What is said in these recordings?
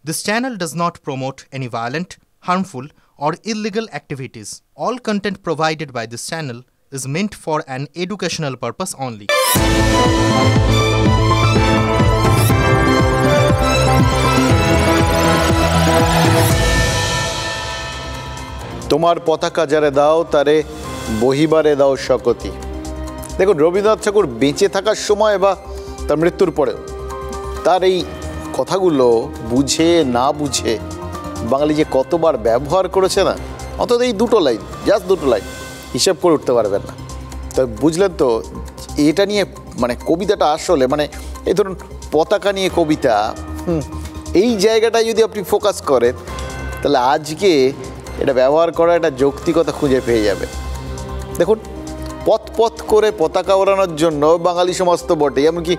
This channel does not promote any violent, harmful, or illegal activities. All content provided by this channel is meant for an educational purpose only. তোমার পতাকা যারে দাও তারে বহিবারে দাও শকতি। দেখুন, রবীন্দ্রনাথ ঠাকুর বেঁচে থাকার সময় বা তার মৃত্যুর পরেও তার এই কথাগুলো বুঝে না বুঝে বাঙালি যে কতবার ব্যবহার করেছে না, অন্তত এই দুটো লাইন, জাস্ট দুটো লাইন হিসাব করে উঠতে পারবেন না। তো বুঝলেন তো এটা নিয়ে মানে কবিতাটা আসলে মানে এই ধরুন পতাকা নিয়ে কবিতা, এই জায়গাটায় যদি আপনি ফোকাস করেন তাহলে আজকে এটা ব্যবহার করা একটা যৌক্তিকতা খুঁজে পেয়ে যাবে। দেখুন, পথ পথ করে পতাকা ওড়ানোর জন্য বাঙালি সমাজ তো বটেই, এমনকি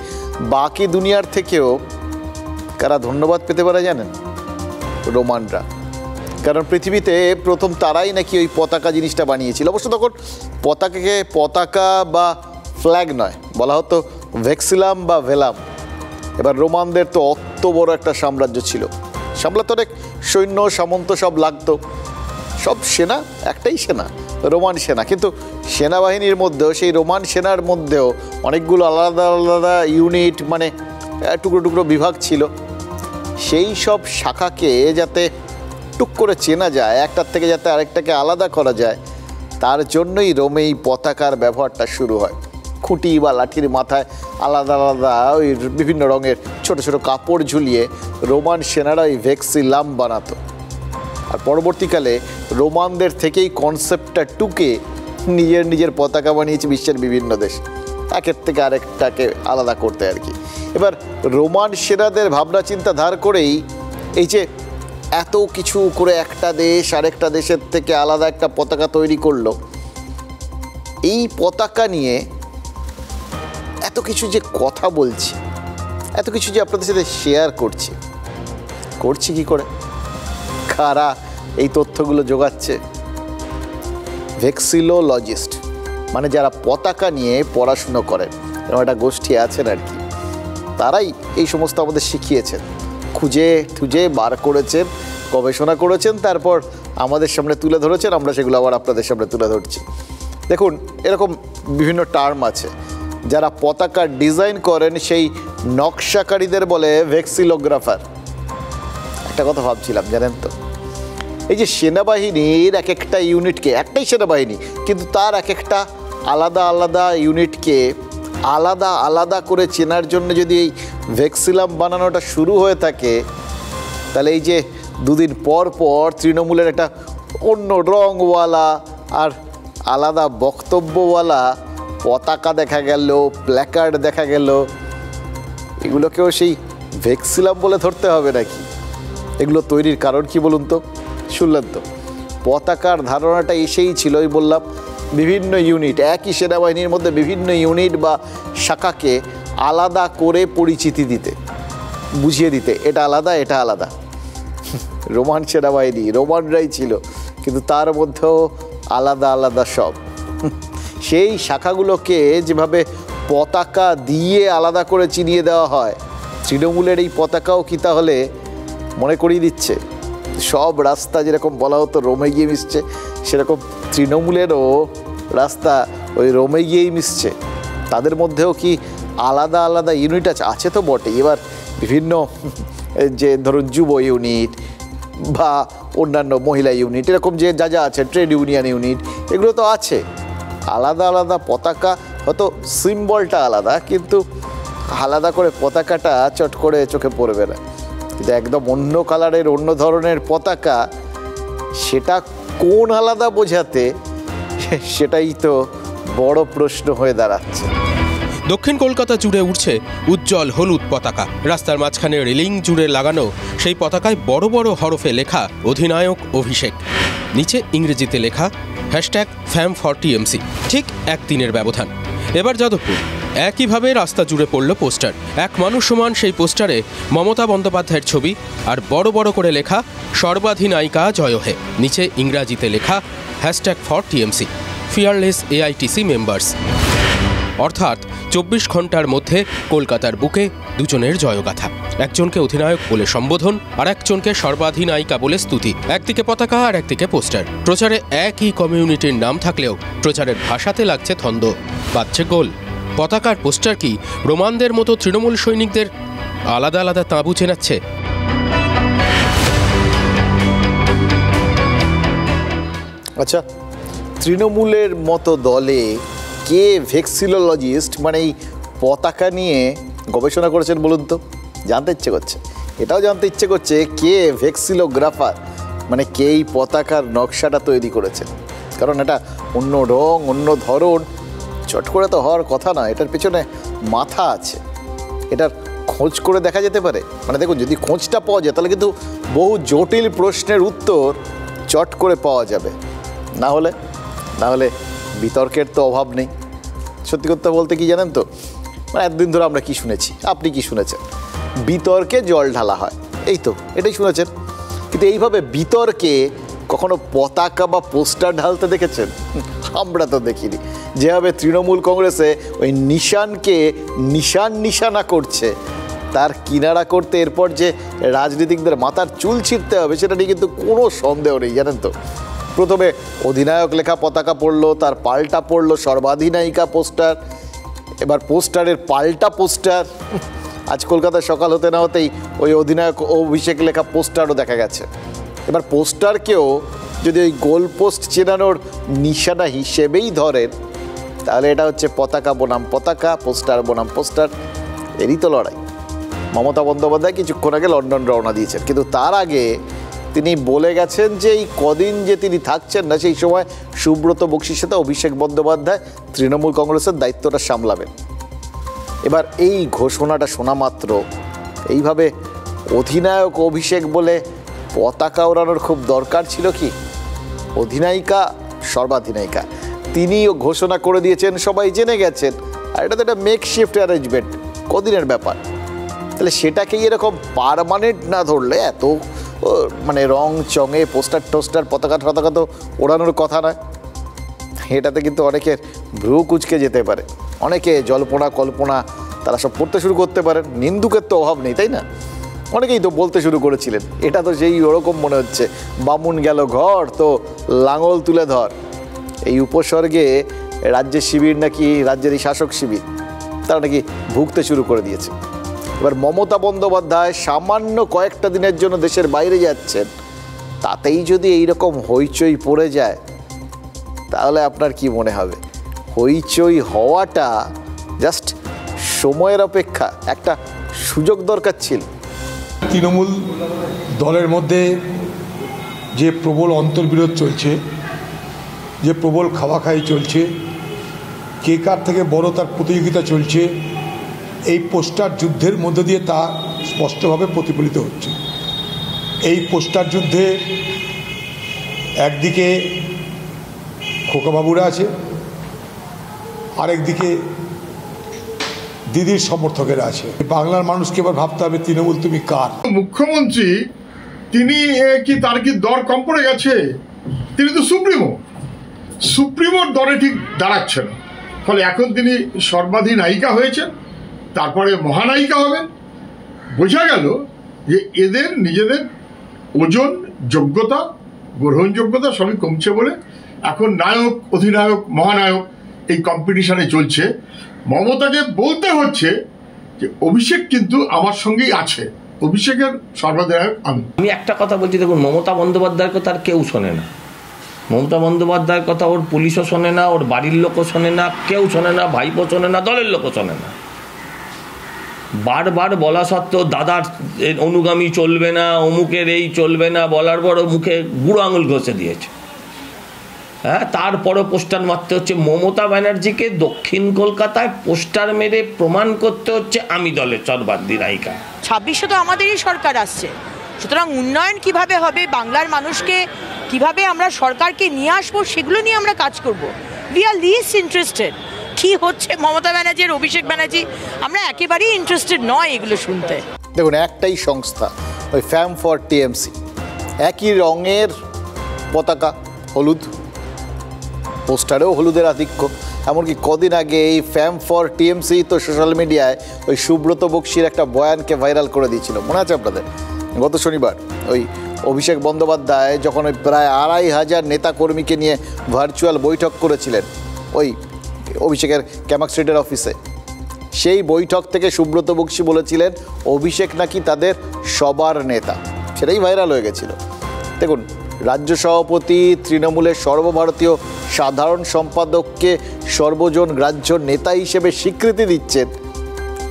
বাকি দুনিয়ার থেকেও কারা ধন্যবাদ পেতে পারে জানেন? রোমানরা। কারণ পৃথিবীতে প্রথম তারাই নাকি ওই পতাকা জিনিসটা বানিয়েছিল। অবশ্য তখন পতাকাকে পতাকা বা ফ্ল্যাগ নয়, বলা হতো ভেক্সিলাম বা ভেলাম। এবার রোমানদের তো অত বড় একটা সাম্রাজ্য ছিল, সামলাতে অনেক সৈন্য সামন্ত সব লাগতো, সব সেনা একটাই সেনা, রোমান সেনা। কিন্তু সেনাবাহিনীর মধ্যেও সেই রোমান সেনার মধ্যেও অনেকগুলো আলাদা আলাদা ইউনিট, মানে টুকরো টুকরো বিভাগ ছিল। সেই সব শাখাকে যাতে টুক করে চেনা যায়, একটার থেকে যাতে আরেকটাকে আলাদা করা যায়, তার জন্যই রোমে এই পতাকার ব্যবহারটা শুরু হয়। খুঁটি বা লাঠির মাথায় আলাদা আলাদা ওই বিভিন্ন রঙের ছোট ছোট কাপড় ঝুলিয়ে রোমান সেনারা ওই ভেক্সিলাম বানাতো। আর পরবর্তীকালে রোমানদের থেকেই কনসেপ্টটা টুকে নিজের নিজের পতাকা বানিয়েছে বিশ্বের বিভিন্ন দেশ, একের থেকে আরেকটাকে আলাদা করতে আর কি। এবার রোমান সেনাদের ভাবনা চিন্তা ধার করেই এই যে এত কিছু করে একটা দেশ আরেকটা দেশের থেকে আলাদা একটা পতাকা তৈরি করলো। এই পতাকা নিয়ে এত কিছু যে কথা বলছি, এত কিছু যে আপনাদের সাথে শেয়ার করছি কি করে? কারা এই তথ্যগুলো জোগাচ্ছে? ভেক্সিলোলজিস্ট, মানে যারা পতাকা নিয়ে পড়াশুনো করেন, এরকম একটা গোষ্ঠী আছেন আর কি। তারাই এই সমস্ত আমাদের শিখিয়েছেন, খুঁজে খুঁজে বার করেছেন, গবেষণা করেছেন, তারপর আমাদের সামনে তুলে ধরেছেন। আমরা সেগুলো আবার আপনাদের সামনে তুলে ধরছি। দেখুন, এরকম বিভিন্ন টার্ম আছে। যারা পতাকা ডিজাইন করেন সেই নকশাকারীদের বলে ভেক্সিলোগ্রাফার। একটা কথা ভাবছিলাম জানেন তো, এই যে সেনাবাহিনীর এক একটা ইউনিটকে, একটাই সেনাবাহিনী কিন্তু তার এক একটা আলাদা আলাদা ইউনিটকে আলাদা আলাদা করে চেনার জন্য যদি এই ভেক্সিলাম বানানোটা শুরু হয়ে থাকে, তাহলে এই যে দুদিন পর পর তৃণমূলের একটা অন্য রঙওয়ালা আর আলাদা বক্তব্যওয়ালা পতাকা দেখা গেল, প্ল্যাকার্ড দেখা গেল, এগুলোকেও সেই ভেক্সিলাম বলে ধরতে হবে নাকি? এগুলো তৈরির কারণ কি বলুন তো? শুনলেন তো, পতাকার ধারণাটা এসেই ছিল, ওই বললাম বিভিন্ন ইউনিট, একই সেনাবাহিনীর মধ্যে বিভিন্ন ইউনিট বা শাখাকে আলাদা করে পরিচিতি দিতে, বুঝিয়ে দিতে, এটা আলাদা এটা আলাদা। রোমান সেনাবাহিনী রোমানরাই ছিল, কিন্তু তার মধ্যেও আলাদা আলাদা সব। সেই শাখাগুলোকে যেভাবে পতাকা দিয়ে আলাদা করে চিনিয়ে দেওয়া হয়, তৃণমূলের এই পতাকাও কি তাহলে মনে করিয়ে দিচ্ছে? সব রাস্তা যেরকম বলা হতো রোমে গিয়ে মিশছে, সেরকম তৃণমূলেরও রাস্তা ওই রোমে গিয়েই মিশছে। তাদের মধ্যেও কি আলাদা আলাদা ইউনিট আছে? তো বটে। এবার বিভিন্ন যে ধরুন যুব ইউনিট বা অন্যান্য মহিলা ইউনিট, এরকম যে যা যা আছে, ট্রেড ইউনিয়ন ইউনিট, এগুলো তো আছে। আলাদা আলাদা পতাকা, হয়তো সিম্বলটা আলাদা, কিন্তু আলাদা করে পতাকাটা চট করে চোখে পড়বে না। কিন্তু একদম অন্য কালারের অন্য ধরনের পতাকা, সেটা কোন আলাদা বোঝাতে, সেটাই তো বড় প্রশ্ন হয়ে দাঁড়াচ্ছে। দক্ষিণ কলকাতা জুড়ে উঠছে উজ্জ্বল হলুদ পতাকা। রাস্তার মাঝখানে রেলিং জুড়ে লাগানো সেই পতাকায় বড় বড় হরফে লেখা অধিনায়ক অভিষেক, নিচে ইংরেজিতে লেখা #FAM4TMC। ঠিক একদিনের ব্যবধান। এবার যাদবপুর একইভাবে রাস্তা জুড়ে পড়ল পোস্টার। এক মানুষ সমান সেই পোস্টারে মমতা বন্দ্যোপাধ্যায়ের ছবি আর বড় বড় করে লেখা সর্বাধিনায়িকা জয় হে, নিচে ইংরাজিতে লেখা #4TMC, ফিয়ারলেস AITC মেম্বার্স। অর্থাৎ 24 ঘন্টার মধ্যে কলকাতার বুকে দুজনের জয়গাথা। একজনকে অধিনায়ক বলে সম্বোধন, আর একজনকে সর্বাধিনায়িকা বলে স্তুতি। একদিকে পতাকা আর একদিকে পোস্টার। প্রচারে একই কমিউনিটির নাম থাকলেও প্রচারের ভাষাতে লাগছে ছন্দ, বাজছে গোল। পতাকার পোস্টার কি রোমানদের মতো তৃণমূল সৈনিকদের আলাদা আলাদা তাঁবু চেনাচ্ছে? আচ্ছা, তৃণমূলের মতো দলে কে ভেক্সিলোলজিস্ট মানে এই পতাকা নিয়ে গবেষণা করেছেন বলুন তো? জানতে ইচ্ছে করছে। এটাও জানতে ইচ্ছে করছে কে ভেক্সিলোগ্রাফার, মানে কে এই পতাকার নকশাটা তৈরি করেছেন। কারণ এটা অন্য রং, অন্য ধরন, চট করে তো হওয়ার কথা না। এটার পেছনে মাথা আছে, এটার খোঁজ করে দেখা যেতে পারে। মানে দেখুন, যদি খোঁজটা পাওয়া যায় তাহলে কিন্তু বহু জটিল প্রশ্নের উত্তর চট করে পাওয়া যাবে। না হলে বিতর্কের তো অভাব নেই। সত্যি কথা বলতে কি জানেন তো, মানে এতদিন ধরে আমরা কি শুনেছি, আপনি কি শুনেছেন? বিতর্কে জল ঢালা হয়, এই তো এটাই শুনেছেন। কিন্তু এইভাবে বিতর্কে কখনো পতাকা বা পোস্টার ঢালতে দেখেছেন? আমরা তো দেখিনি। যেভাবে তৃণমূল কংগ্রেসে ওই নিশানকে নিশানা করছে, তার কিনারা করতে এরপর যে রাজনীতিকদের মাথার চুল ছিঁড়তে হবে সেটা নিয়ে কিন্তু কোনো সন্দেহ নেই, জানেন তো। প্রথমে অধিনায়ক লেখা পতাকা পড়লো, তার পাল্টা পড়লো সর্বাধিনায়িকা পোস্টার, এবার পোস্টারের পাল্টা পোস্টার। আজ কলকাতায় সকাল হতে না হতেই ওই অধিনায়ক অভিষেক লেখা পোস্টারও দেখা গেছে। এবার পোস্টারকেও যদি ওই গোল পোস্ট চেনানোর নিশানা হিসেবেই ধরেন, তাহলে এটা হচ্ছে পতাকা বনাম পতাকা, পোস্টার বনাম পোস্টার, এরই তো লড়াই। মমতা বন্দ্যোপাধ্যায় কিছুক্ষণ আগে লন্ডন রওনা দিয়েছেন, কিন্তু তার আগে তিনি বলে গেছেন যে এই কদিন যে তিনি থাকছেন না, সেই সময় সুব্রত বক্সির সাথে অভিষেক বন্দ্যোপাধ্যায় তৃণমূল কংগ্রেসের দায়িত্বটা সামলাবেন। এবার এই ঘোষণাটা শোনা মাত্র এইভাবে অধিনায়ক অভিষেক বলে পতাকা ওড়ানোর খুব দরকার ছিল কি? অধিনায়িকা সর্বাধিনায়িকা তিনিও ঘোষণা করে দিয়েছেন, সবাই জেনে গেছেন। আর এটা তো একটা মেকশিফট অ্যারেঞ্জমেন্ট, কদিনের ব্যাপার। তাহলে সেটাকেই এরকম পার্মানেন্ট না ধরলে, এত মানে রং চঙে পোস্টার পতাকা তো ওড়ানোর কথা নয়। এটাতে কিন্তু অনেকের ভ্রু কুচকে যেতে পারে, অনেকে জল্পনা কল্পনা তারা সব পড়তে শুরু করতে পারেন। নিন্দুকের তো অভাব নেই, তাই না? অনেকেই তো বলতে শুরু করেছিলেন, এটা তো সেই ওরকম মনে হচ্ছে, বামুন গেল ঘর তো লাঙল তুলে ধর। এই উপসর্গে রাজ্যের শিবির নাকি, রাজ্যের এই শাসক শিবির, তারা নাকি ভুগতে শুরু করে দিয়েছে। এবার মমতা বন্দ্যোপাধ্যায় সামান্য কয়েকটা দিনের জন্য দেশের বাইরে যাচ্ছেন, তাতেই যদি এইরকম হইচই পড়ে যায়, তাহলে আপনার কি মনে হবে? হইচই হওয়াটা জাস্ট সময়ের অপেক্ষা, একটা সুযোগ দরকার ছিল। তৃণমূল দলের মধ্যে যে প্রবল অন্তর্বিরোধ চলছে, যে প্রবল খাওয়াখাই চলছে, কে কার থেকে বড় তার প্রতিযোগিতা চলছে, এই পোস্টার যুদ্ধের মধ্য দিয়ে তা স্পষ্টভাবে প্রতিফলিত হচ্ছে। এই পোস্টার যুদ্ধে একদিকে খোকাবাবুরা আছে, আরেকদিকে দিদির সমর্থকেরা আছে। বাংলার মানুষকে এবার ভাবতে হবে তৃণমূল তুমি কার। মুখ্যমন্ত্রী তিনি কি তার কি দর কম পড়ে গেছে? তিনি তো সুপ্রিমোর দরে ঠিক দাঁড়াচ্ছে না, ফলে এখন তিনি সর্বাধিনায়িকা হয়েছেন, তারপরে মহানায়িকা হবেন। বোঝা গেল যে এদের নিজেদের ওজন, যোগ্যতা, গ্রহণযোগ্যতা সবই কমছে বলে এখন নায়ক, অধিনায়ক, মহানায়ক এই কম্পিটিশনে চলছে। মমতাকে বলতে হচ্ছে যে অভিষেক কিন্তু আমার সঙ্গেই আছে, অভিষেকের সর্বাধিনায়ক আমি। একটা কথা বলছি, দেখুন, মমতা বন্দ্যোপাধ্যায়ের কথা আর কেউ শোনে না। মমতা বন্দ্যোপাধ্যায়ের কথা ওর পুলিশও শোনে না, ওর বাড়ির লোকও শোনে না, কেউ শোনে না, ভাইপো শোনে না, দলের লোকও শোনে না। বারবার বলা সত্ত্বেও দাদার অনুগামী চলবে না, অমুকের এই চলবে না বলার পর মুখে বুড়ো আঙুল ঘষে দিয়েছে। হ্যাঁ, তারপরও পোস্টার মারতে হচ্ছে। মমতা ব্যানার্জিকে দক্ষিণ কলকাতায় পোস্টার মেরে প্রমাণ করতে হচ্ছে আমি দলের সর্বাধিনায়িকা। 26-এ তো আমাদেরই সরকার আসছে, সুতরাং উন্নয়ন কিভাবে হবে, বাংলার মানুষকে কিভাবে আমরা সরকারকে নিয়ে আসবো, সেগুলো নিয়ে আমরা কাজ করব। উই আর লিস্ট ইন্টারেস্টেড কি হচ্ছে মমতা ব্যানার্জির, অভিষেক ব্যানার্জি, আমরা একেবারেই ইন্টারেস্টেড নয় এগুলো শুনতে। দেখুন, একটাই সংস্থা, ওই ফ্যাম ফর টিএমসি, একই রঙের পতাকা, হলুদ, পোস্টারেও হলুদের আধিক্য, এমনকি কদিন আগে এই ফ্যাম ফর টিএমসি তো সোশ্যাল মিডিয়ায় ওই সুব্রত বক্সির একটা বয়ানকে ভাইরাল করে দিয়েছিল, মনে আছে আপনাদের? গত শনিবার ওই অভিষেক বন্দ্যোপাধ্যায় যখন ওই প্রায় 2,500 নেতাকর্মীকে নিয়ে ভার্চুয়াল বৈঠক করেছিলেন ওই অভিষেকের ক্যামাক স্ট্রিটের অফিসে, সেই বৈঠক থেকে সুব্রত বক্সি বলেছিলেন অভিষেক নাকি তাদের সবার নেতা, সেটাই ভাইরাল হয়ে গেছিল। দেখুন, রাজ্য সভাপতি তৃণমূলের সর্বভারতীয় সাধারণ সম্পাদককে সর্বজন গ্রাহ্য নেতা হিসেবে স্বীকৃতি দিচ্ছেন,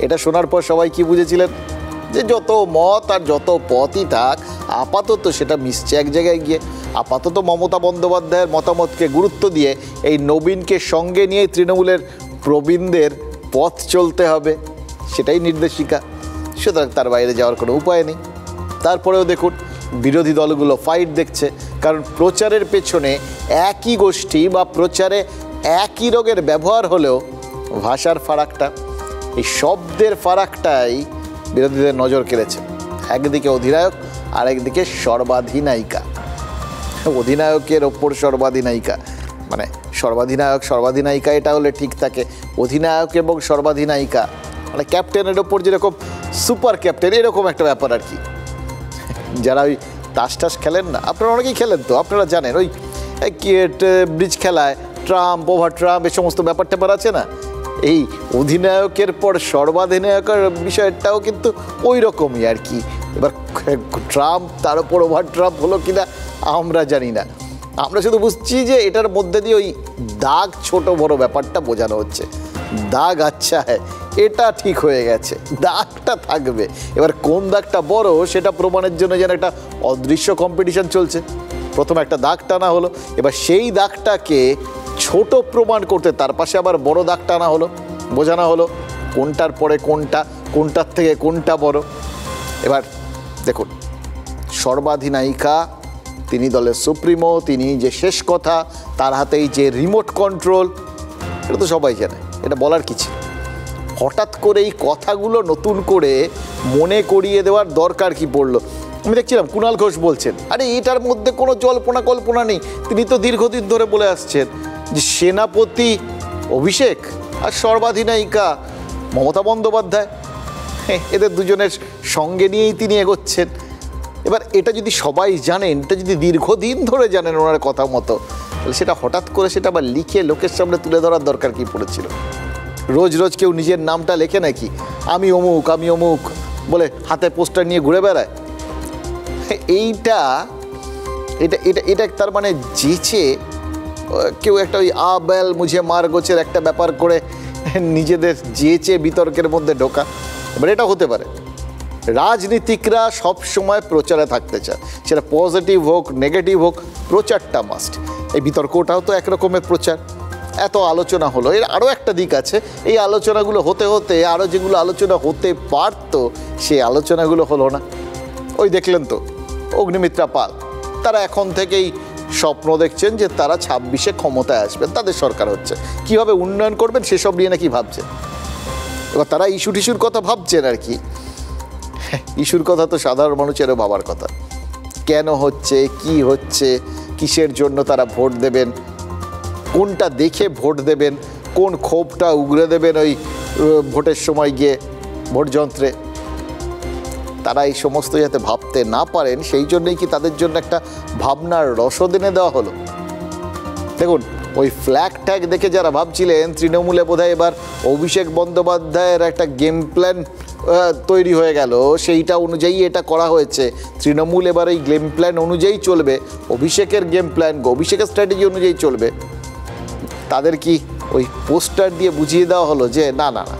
এটা শোনার পর সবাই কি বুঝেছিলেন? যে যত মত আর যত পথই থাক, আপাতত সেটা মিশছে এক জায়গায় গিয়ে। আপাতত মমতা বন্দ্যোপাধ্যায়ের মতামতকে গুরুত্ব দিয়ে এই নবীনকে সঙ্গে নিয়ে তৃণমূলের প্রবীণদের পথ চলতে হবে, সেটাই নির্দেশিকা। সুতরাং তার বাইরে যাওয়ার কোনো উপায় নেই। তারপরেও দেখুন, বিরোধী দলগুলো ফাইট দেখছে, কারণ প্রচারের পেছনে একই গোষ্ঠী বা প্রচারে একই রোগের ব্যবহার হলেও ভাষার ফারাকটা, এই শব্দের ফারাকটাই বিরোধীদের নজর কেড়েছে। একদিকে অধিনায়ক আর একদিকে সর্বাধিনায়িকা। অধিনায়কের ওপর সর্বাধিনায়িকা, মানে সর্বাধিনায়িকা এটা হলে ঠিক থাকে, অধিনায়ক এবং সর্বাধিনায়িকা মানে ক্যাপ্টেনের ওপর যেরকম সুপার ক্যাপ্টেন, এরকম একটা ব্যাপার আর কি। যারা ওই তাস খেলেন না, আপনারা অনেকেই খেলেন, তো আপনারা জানেন ওই ব্রিজ খেলায় ট্রাম্প, ওভার ট্রাম্প, এই সমস্ত ব্যাপার ট্যাপার আছে না, এই অধিনায়কের পর সর্বাধিনায়কের বিষয়টাও কিন্তু ওই রকমই আর কি। এবার ট্রাম্প তার উপর ওভার ট্রাম্প হলো কিনা আমরা জানি না, আমরা শুধু বুঝছি যে এটার মধ্যে দিয়ে ওই দাগ ছোট বড় ব্যাপারটা বোঝানো হচ্ছে। দাগ আচ্ছা হ্যাঁ, এটা ঠিক হয়ে গেছে, দাগটা থাকবে। এবার কোন দাগটা বড় সেটা প্রমাণের জন্য যেন একটা অদৃশ্য কম্পিটিশন চলছে। প্রথমে একটা দাগ টানা হলো, এবার সেই দাগটাকে ছোট প্রমাণ করতে তার পাশে আবার বড় দাগ টানা হলো, বোঝানো হলো কোনটার পরে কোনটা, কোনটার থেকে কোনটা বড়। এবার দেখুন, সর্বাধিনায়িকা, তিনি দলের সুপ্রিমো, তিনি যে শেষ কথা, তার হাতেই যে রিমোট কন্ট্রোল, এটা তো সবাই জানে, এটা বলার কিছু। হঠাৎ করে এই কথাগুলো নতুন করে মনে করিয়ে দেওয়ার দরকার কি পড়লো? আমি দেখছিলাম কুণাল ঘোষ বলছেন, আরে এটার মধ্যে কোনো জল্পনা কল্পনা নেই, তিনি তো দীর্ঘদিন ধরে বলে আসছেন যে সেনাপতি অভিষেক আর সর্বাধিনায়িকা মমতা বন্দ্যোপাধ্যায়, এদের দুজনের সঙ্গে নিয়েই তিনি এগোচ্ছেন। এবার এটা যদি সবাই জানেন, এটা যদি দীর্ঘদিন ধরে জানেন ওনার কথা মতো, তাহলে সেটা হঠাৎ করে সেটা আবার লিখে লোকের সামনে তুলে ধরার দরকার কি পড়েছিল? রোজ রোজ কেউ নিজের নামটা লেখে নাকি? আমি অমুক, আমি অমুক বলে হাতে পোস্টার নিয়ে ঘুরে বেড়ায়। এইটা এটা এটা এটা তার মানে যেচে কেউ একটা ওই আবেল মুঝে মার গোছের একটা ব্যাপার করে নিজেদের যেচে বিতর্কের মধ্যে ঢোকা। এবার এটা হতে পারে, রাজনীতিকরা সব সময় প্রচারে থাকতে চায়, সেটা পজিটিভ হোক নেগেটিভ হোক, প্রচারটা মাস্ট। এই বিতর্কটাও তো একরকমের প্রচার। এত আলোচনা হলো, এর আরও একটা দিক আছে, এই আলোচনাগুলো হতে হতে আরও যেগুলো আলোচনা হতে পারতো সেই আলোচনাগুলো হলো না। ওই দেখলেন তো অগ্নিমিত্রা পাল, তারা এখন থেকেই স্বপ্ন দেখছেন যে তারা 26-এ ক্ষমতায় আসবেন, তাদের সরকার হচ্ছে, কীভাবে উন্নয়ন করবেন সেসব নিয়ে নাকি ভাবছেন। এবার তারা ইস্যু টিস্যুর কথা ভাবছেন আর কি। ইস্যুর কথা তো সাধারণ মানুষেরও ভাবার কথা, কেন হচ্ছে, কি হচ্ছে, কিসের জন্য তারা ভোট দেবেন, কোনটা দেখে ভোট দেবেন, কোন ক্ষোভটা উগরে দেবেন ওই ভোটের সময় গিয়ে ভোট যন্ত্রে। তারা এই সমস্ত যাতে ভাবতে না পারেন সেই জন্যই কি তাদের জন্য একটা ভাবনার রসদ এনে দেওয়া হলো। দেখুন, ওই ফ্ল্যাগ ট্যাগ দেখে যারা ভাবছিলেন তৃণমূলে বোধহয় এবার অভিষেক বন্দ্যোপাধ্যায়ের একটা গেম প্ল্যান তৈরি হয়ে গেল, সেইটা অনুযায়ী এটা করা হয়েছে, তৃণমূল এবার এই গেম প্ল্যান অনুযায়ী চলবে, অভিষেকের গেম প্ল্যান, অভিষেকের স্ট্র্যাটেজি অনুযায়ী চলবে, তাদের কি ওই পোস্টার দিয়ে বুঝিয়ে দেওয়া হলো যে না না না,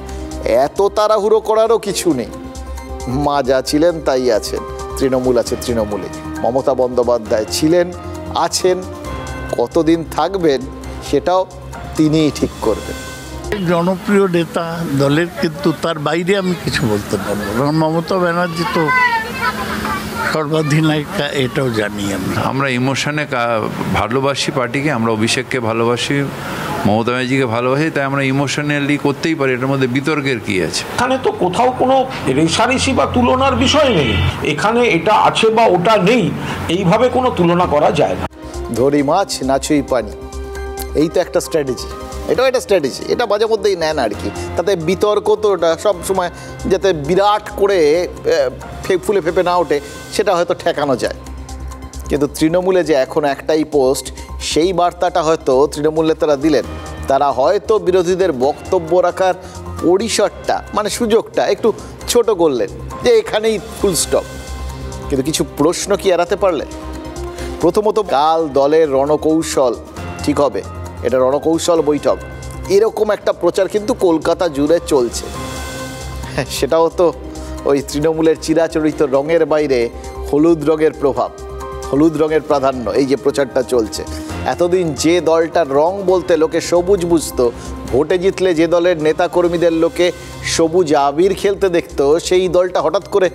এত তাড়াহুড়ো করারও কিছু নেই, মা যা ছিলেন তাই আছেন, তৃণমূল আছে তৃণমূলে, মমতা বন্দ্যোপাধ্যায় ছিলেন, আছেন, কতদিন থাকবেন সেটাও তিনিই ঠিক করবেন। জনপ্রিয় নেতা দলের, কিন্তু তার বাইরে আমি কিছু বলতে পারবো না। মমতা ব্যানার্জি তো সর্বাধিনায়িকা, এটাও জানি আমরা ইমোশনে ভালোবাসি পার্টিকে, আমরা অভিষেককে ভালোবাসি, মমতা ব্যানার্জিকে ভালোবাসি, তাই আমরা ইমোশনালি করতেই পারি, এটার মধ্যে বিতর্কের কি আছে? এখানে তো কোথাও কোনো রেষারেষি বা তুলনার বিষয় নেই, এখানে এটা আছে বা ওটা নেই, এইভাবে কোনো তুলনা করা যায় না। ধরি মাছ নাচুই পানি, এই তো একটা স্ট্র্যাটেজি, এটাও একটা স্ট্র্যাটেজি, এটা মাঝে মধ্যেই নেন আর কি। তাতে বিতর্ক তো ওটা সবসময় যাতে বিরাট করে ফুলে ফেপে না ওঠে সেটা হয়তো ঠেকানো যায়। কিন্তু তৃণমূলে যে এখন একটাই পোস্ট, সেই বার্তাটা হয়তো তৃণমূলে তারা দিলেন, তারা হয়তো বিরোধীদের বক্তব্য রাখার পরিসরটা মানে সুযোগটা একটু ছোট করলেন যে এখানেই ফুল স্টপ। কিন্তু কিছু প্রশ্ন কি এড়াতে পারলেন? প্রথমত কাল দলের রণকৌশল ঠিক হবে, এটা রণকৌশল বৈঠক, এরকম একটা প্রচার কিন্তু কলকাতা জুড়ে চলছে। সেটাও তো ওই তৃণমূলের চিরাচরিত রঙের বাইরে হলুদ রঙের প্রভাব, হলুদ রঙের প্রাধান্য, এই যে প্রচারটা চলছে। এতদিন যে দলটার রং বলতে লোকে সবুজ বুঝতো, ভোটে জিতলে যে দলের নেতাকর্মীদের লোকে সবুজ আবির খেলতে দেখতো, সেই দলটা হঠাৎ করে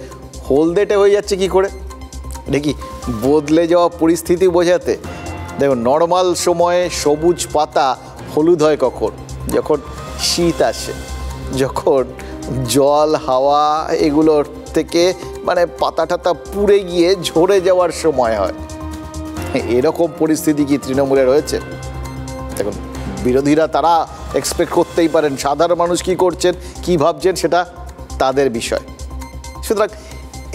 হলদেটে হয়ে যাচ্ছে কি করে? এটা কি বদলে যাওয়া পরিস্থিতি বোঝাতে? দেখুন, নর্মাল সময়ে সবুজ পাতা হলুদ হয় কখন? যখন শীত আসে, যখন জল হাওয়া এগুলোর থেকে মানে পাতা টাতা পুড়ে গিয়ে ঝরে যাওয়ার সময় হয়। এরকম পরিস্থিতি কি তৃণমূলে রয়েছে? দেখুন, বিরোধীরা তারা এক্সপেক্ট করতেই পারেন, সাধারণ মানুষ কি করছেন কি ভাবছেন সেটা তাদের বিষয়। সুতরাং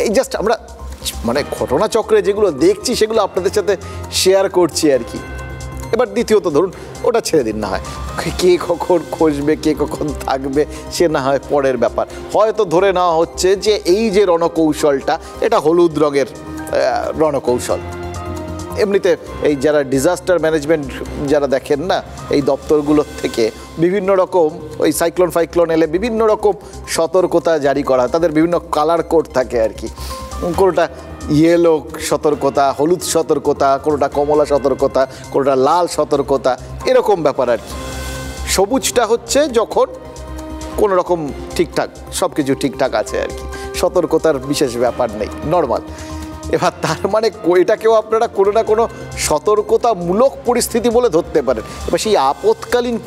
এই জাস্ট আমরা মানে ঘটনাচক্রে যেগুলো দেখছি সেগুলো আপনাদের সাথে শেয়ার করছি আর কি। এবার দ্বিতীয়ত ধরুন ওটা ছেড়ে দিন, না হয় কে কখন খসবে কে কখন থাকবে সে না হয় পরের ব্যাপার। হয়তো ধরে নেওয়া হচ্ছে যে এই যে রণকৌশলটা এটা হলুদ রঙের রণকৌশল। এমনিতে এই যারা ডিজাস্টার ম্যানেজমেন্ট যারা দেখেন না, এই দপ্তরগুলোর থেকে বিভিন্ন রকম ওই সাইক্লোন এলে বিভিন্ন রকম সতর্কতা জারি করা, তাদের বিভিন্ন কালার কোড থাকে আর কি। কোনোটা ইয়েলো সতর্কতা, হলুদ সতর্কতা, কোনোটা কমলা সতর্কতা, কোনোটা লাল সতর্কতা, এরকম ব্যাপার আর কি। সবুজটা হচ্ছে যখন কোনো রকম ঠিকঠাক সব কিছু ঠিকঠাক আছে আর কি, সতর্কতার বিশেষ ব্যাপার নেই, নর্মাল। এবার তার মানে এটাকেও আপনারা কোনো না কোনো সতর্কতামূলক পরিস্থিতি বলে ধরতে পারেন। এবার সেই আপৎকালীন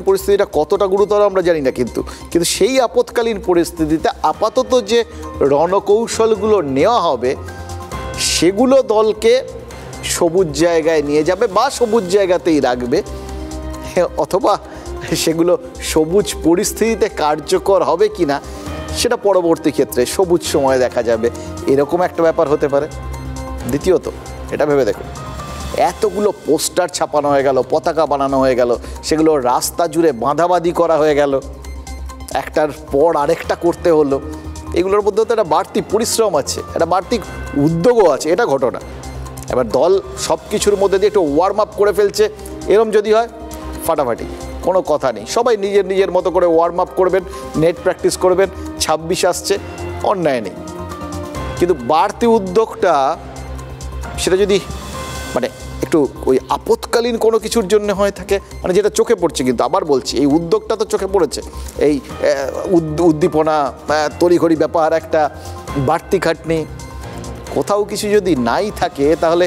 পরিস্থিতিটা কতটা গুরুতর আমরা জানি না, কিন্তু সেই আপৎকালীন পরিস্থিতিতে আপাতত যে রণকৌশলগুলো নেওয়া হবে সেগুলো দলকে সবুজ জায়গায় নিয়ে যাবে বা সবুজ জায়গাতেই রাখবে, অথবা সেগুলো সবুজ পরিস্থিতিতে কার্যকর হবে কি না সেটা পরবর্তী ক্ষেত্রে সবুজ সময়ে দেখা যাবে, এরকম একটা ব্যাপার হতে পারে। দ্বিতীয়ত এটা ভেবে দেখুন, এতগুলো পোস্টার ছাপানো হয়ে গেল, পতাকা বানানো হয়ে গেল, সেগুলো রাস্তা জুড়ে বাঁধাবাঁধি করা হয়ে গেল, একটার পর আরেকটা করতে হলো, এগুলোর মধ্যে তো একটা বাড়তি পরিশ্রম আছে, একটা বাড়তি উদ্যোগও আছে, এটা ঘটনা। এবার দল সব কিছুর মধ্যে দিয়ে একটু ওয়ার্ম আপ করে ফেলছে, এরম যদি হয় ফাটাফাটি, কোনো কথা নেই, সবাই নিজের মতো করে ওয়ার্ম আপ করবেন, নেট প্র্যাকটিস করবেন, 26 আসছে, অন্যায় নেই। কিন্তু বাড়তি উদ্যোগটা সেটা যদি মানে একটু ওই আপৎকালীন কোনো কিছুর জন্য হয়ে থাকে, মানে যেটা চোখে পড়ছে, কিন্তু আবার বলছি এই উদ্যোগটা তো চোখে পড়েছে, এই উদ্দীপনা তড়িঘড়ি ব্যাপার, একটা বাড়তি খাটনি, কোথাও কিছু যদি নাই থাকে তাহলে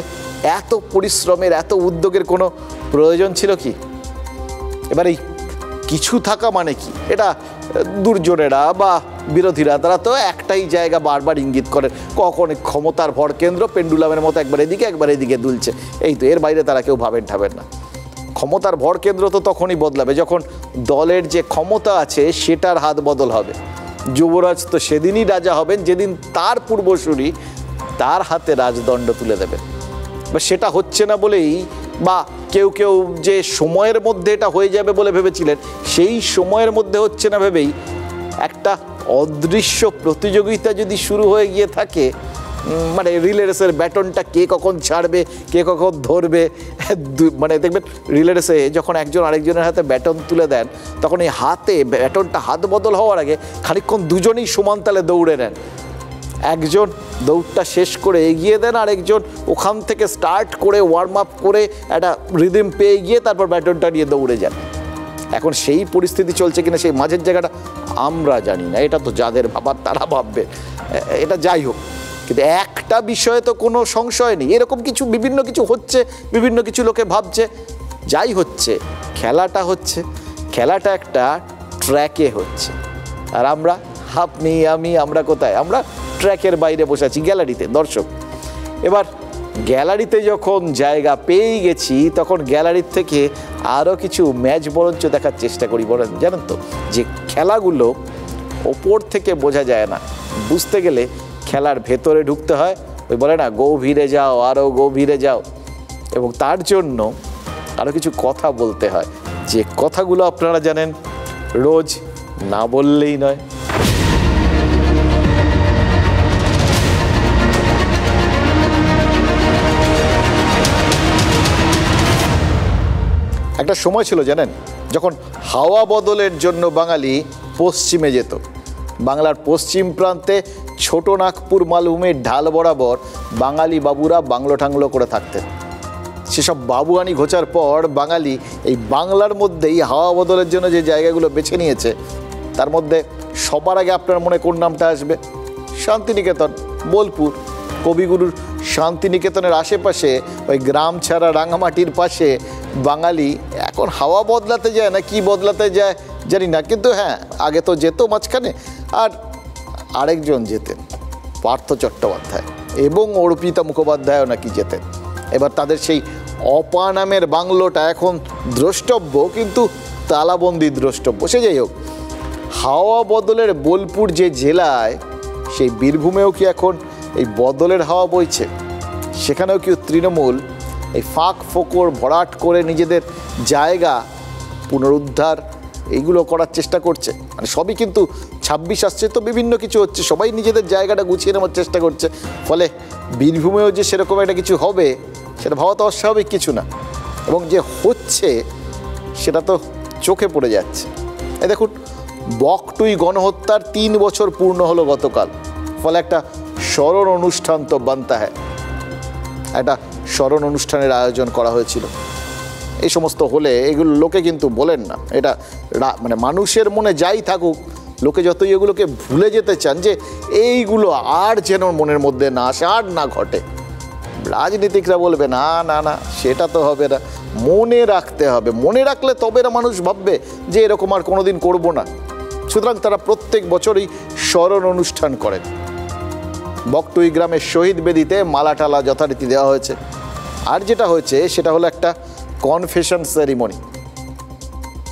এত পরিশ্রমের এত উদ্যোগের কোনো প্রয়োজন ছিল কি? এবার এই কিছু থাকা মানে কি, এটা দুর্জনেরা বা বিরোধীরা তারা তো একটাই জায়গা বারবার ইঙ্গিত করেন, কখন ক্ষমতার ভর কেন্দ্র পেন্ডুলামের মতো একবার এদিকে দুলছে, এই তো, এর বাইরে তারা কেউ ঠাবেন না। ক্ষমতার ভর কেন্দ্র তো তখনই বদলাবে যখন দলের যে ক্ষমতা আছে সেটার হাত বদল হবে। যুবরাজ তো সেদিনই রাজা হবেন যেদিন তার পূর্বসূরি তার হাতে রাজদণ্ড তুলে দেবেন। বা সেটা হচ্ছে না বলেই, বা কেউ যে সময়ের মধ্যে এটা হয়ে যাবে বলে ভেবেছিলেন, সেই সময়ের মধ্যে হচ্ছে না ভেবেই একটা অদৃশ্য প্রতিযোগিতা যদি শুরু হয়ে গিয়ে থাকে, মানে রিলে রেসের ব্যাটনটা কে কখন ছাড়বে কে কখন ধরবে, মানে দেখবেন রিলে রেসে যখন একজন আরেকজনের হাতে ব্যাটন তুলে দেন তখন এই ব্যাটনটা হাত বদল হওয়ার আগে খানিকক্ষণ দুজনেই সমান তালে দৌড়ে নেন, একজন দৌড়টা শেষ করে এগিয়ে দেন, আর একজন ওখান থেকে স্টার্ট করে ওয়ার্ম আপ করে একটা রিদিম পেয়ে গিয়ে তারপর ব্যাটনটা নিয়ে দৌড়ে যান। এখন সেই পরিস্থিতি চলছে কিনা সেই মাঝের জায়গাটা আমরা জানি না, এটা তো যাদের ভাবার তারা ভাববে, এটা যাই হোক। কিন্তু একটা বিষয়ে তো কোনো সংশয় নেই, এরকম কিছু বিভিন্ন কিছু হচ্ছে, বিভিন্ন কিছু লোকে ভাবছে, যাই হচ্ছে খেলাটা একটা ট্র্যাকে হচ্ছে, আর আমরা কোথায়? আমরা ট্র্যাকের বাইরে বসে আছি, গ্যালারিতে দর্শক। এবার গ্যালারিতে যখন জায়গা পেয়েই গেছি তখন গ্যালারির থেকে আরও কিছু ম্যাচ বরঞ্চ দেখার চেষ্টা করি। বলেন জানেন তো যে খেলাগুলো ওপর থেকে বোঝা যায় না, বুঝতে গেলে খেলার ভেতরে ঢুকতে হয়। ওই বলে না গভীরে যাও, আরও গভীরে যাও, এবং তার জন্য আরও কিছু কথা বলতে হয়, যে কথাগুলো আপনারা জানেন রোজ না বললেই নয়। একটা সময় ছিল জানেন যখন হাওয়া বদলের জন্য বাঙালি পশ্চিমে যেত। বাংলার পশ্চিম প্রান্তে ছোট নাগপুর মালভূমির ঢাল বরাবর বাঙালি বাবুরা বাংলো ঠাংলো করে থাকতেন। সেসব বাবুয়ানি ঘোচার পর বাঙালি এই বাংলার মধ্যেই হাওয়া বদলের জন্য যে জায়গাগুলো বেছে নিয়েছে তার মধ্যে সবার আগে আপনার মনে কোন নামটা আসবে? শান্তিনিকেতন, বোলপুর। কবিগুরুর শান্তিনিকেতনের আশেপাশে ওই গ্রাম ছাড়া রাঙামাটির পাশে বাঙালি এখন হাওয়া বদলাতে যায় না কি বদলাতে যায় জানি না, কিন্তু হ্যাঁ আগে তো যেত মাঝখানে। আর আরেকজন যেতেন, পার্থ চট্টোপাধ্যায়, এবং অর্পিতা মুখোপাধ্যায়ও নাকি যেতেন। এবার তাদের সেই অপা নামের বাংলোটা এখন দ্রষ্টব্য, কিন্তু তালাবন্দি দ্রষ্টব্য। সে যাই হোক, হাওয়া বদলের বোলপুর যে জেলায়, সেই বীরভূমেও কি এখন এই বদলের হাওয়া বইছে? সেখানেও কি তৃণমূল এই ফাঁক ফোকর ভরাট করে নিজেদের জায়গা পুনরুদ্ধার এইগুলো করার চেষ্টা করছে? মানে সবই কিন্তু 26 আসছে তো বিভিন্ন কিছু হচ্ছে, সবাই নিজেদের জায়গাটা গুছিয়ে নেওয়ার চেষ্টা করছে। ফলে বীরভূমেও যে সেরকম একটা কিছু হবে সেটা ভাবা তো অস্বাভাবিক কিছু না, এবং যে হচ্ছে সেটা তো চোখে পড়ে যাচ্ছে। এই দেখুন, বকটুই গণহত্যার 3 বছর পূর্ণ হলো গতকাল। ফলে একটা স্মরণ অনুষ্ঠান তো বানতা হ্যায়, একটা স্মরণ অনুষ্ঠানের আয়োজন করা হয়েছিল। এই সমস্ত হলে এগুলো লোকে কিন্তু বলেন না, এটা মানে মানুষের মনে যাই থাকুক, লোকে যতই এগুলোকে ভুলে যেতে চান যে এইগুলো আর যেন মনের মধ্যে না আসে, আর না ঘটে। রাজনীতিকরা বলবে না না না সেটা তো হবে না, মনে রাখতে হবে, মনে রাখলে তবে না মানুষ ভাববে যে এরকম আর কোনোদিন করব না। সুতরাং তারা প্রত্যেক বছরই স্মরণ অনুষ্ঠান করেন। বকটুই গ্রামের শহীদ বেদিতে মালা টালা যথারীতি দেওয়া হয়েছে। আর যেটা হয়েছে সেটা হলো একটা কনফেশন সেরিমনি,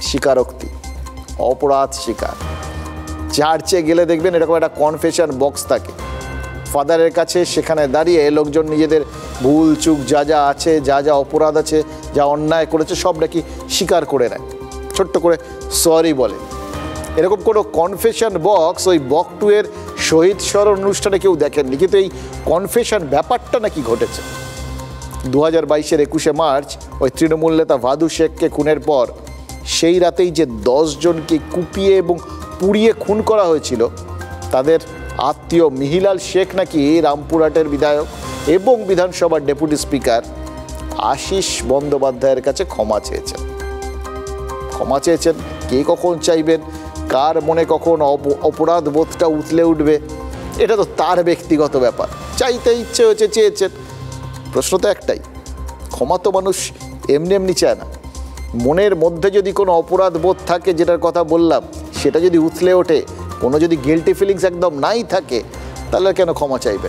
স্বীকারোক্তি, অপরাধ স্বীকার। চার্চে গেলে দেখবেন এরকম একটা কনফেশন বক্স থাকে, ফাদারের কাছে সেখানে দাঁড়িয়ে লোকজন নিজেদের ভুল চুক যা যা আছে, যা যা অপরাধ আছে, যা অন্যায় করেছে সব নাকি স্বীকার করে নেয়, ছোট্ট করে সরি বলে। এরকম কোনো কনফেশন বক্স ওই বকটুয়ের শহীদ স্মরণ অনুষ্ঠানে কেউ দেখেননি, কিন্তু এই কনফেশন ব্যাপারটা নাকি ঘটেছে। 2022-এর 21শে মার্চ ওই তৃণমূল নেতা ভাদু শেখকে খুনের পর সেই রাতেই যে 10 জনকে কুপিয়ে এবং পুড়িয়ে খুন করা হয়েছিল, তাদের আত্মীয় মিহিলাল শেখ নাকি রামপুরহাটের বিধায়ক এবং বিধানসভার ডেপুটি স্পিকার আশিস বন্দ্যোপাধ্যায়ের কাছে ক্ষমা চেয়েছেন। ক্ষমা চেয়েছেন, কে কখন চাইবেন, কার মনে কখন অপরাধ বোধটা উতলে উঠবে, এটা তো তার ব্যক্তিগত ব্যাপার। চাইতে ইচ্ছে হয়েছে চেয়েছেন। প্রশ্ন তো একটাই, ক্ষমা তো মানুষ এমনি এমনি চায় না। মনের মধ্যে যদি কোনো অপরাধ বোধ থাকে, যেটার কথা বললাম, সেটা যদি উতলে ওঠে, কোনো যদি গিল্টি ফিলিংস একদম নাই থাকে, তাহলে কেন ক্ষমা চাইবে?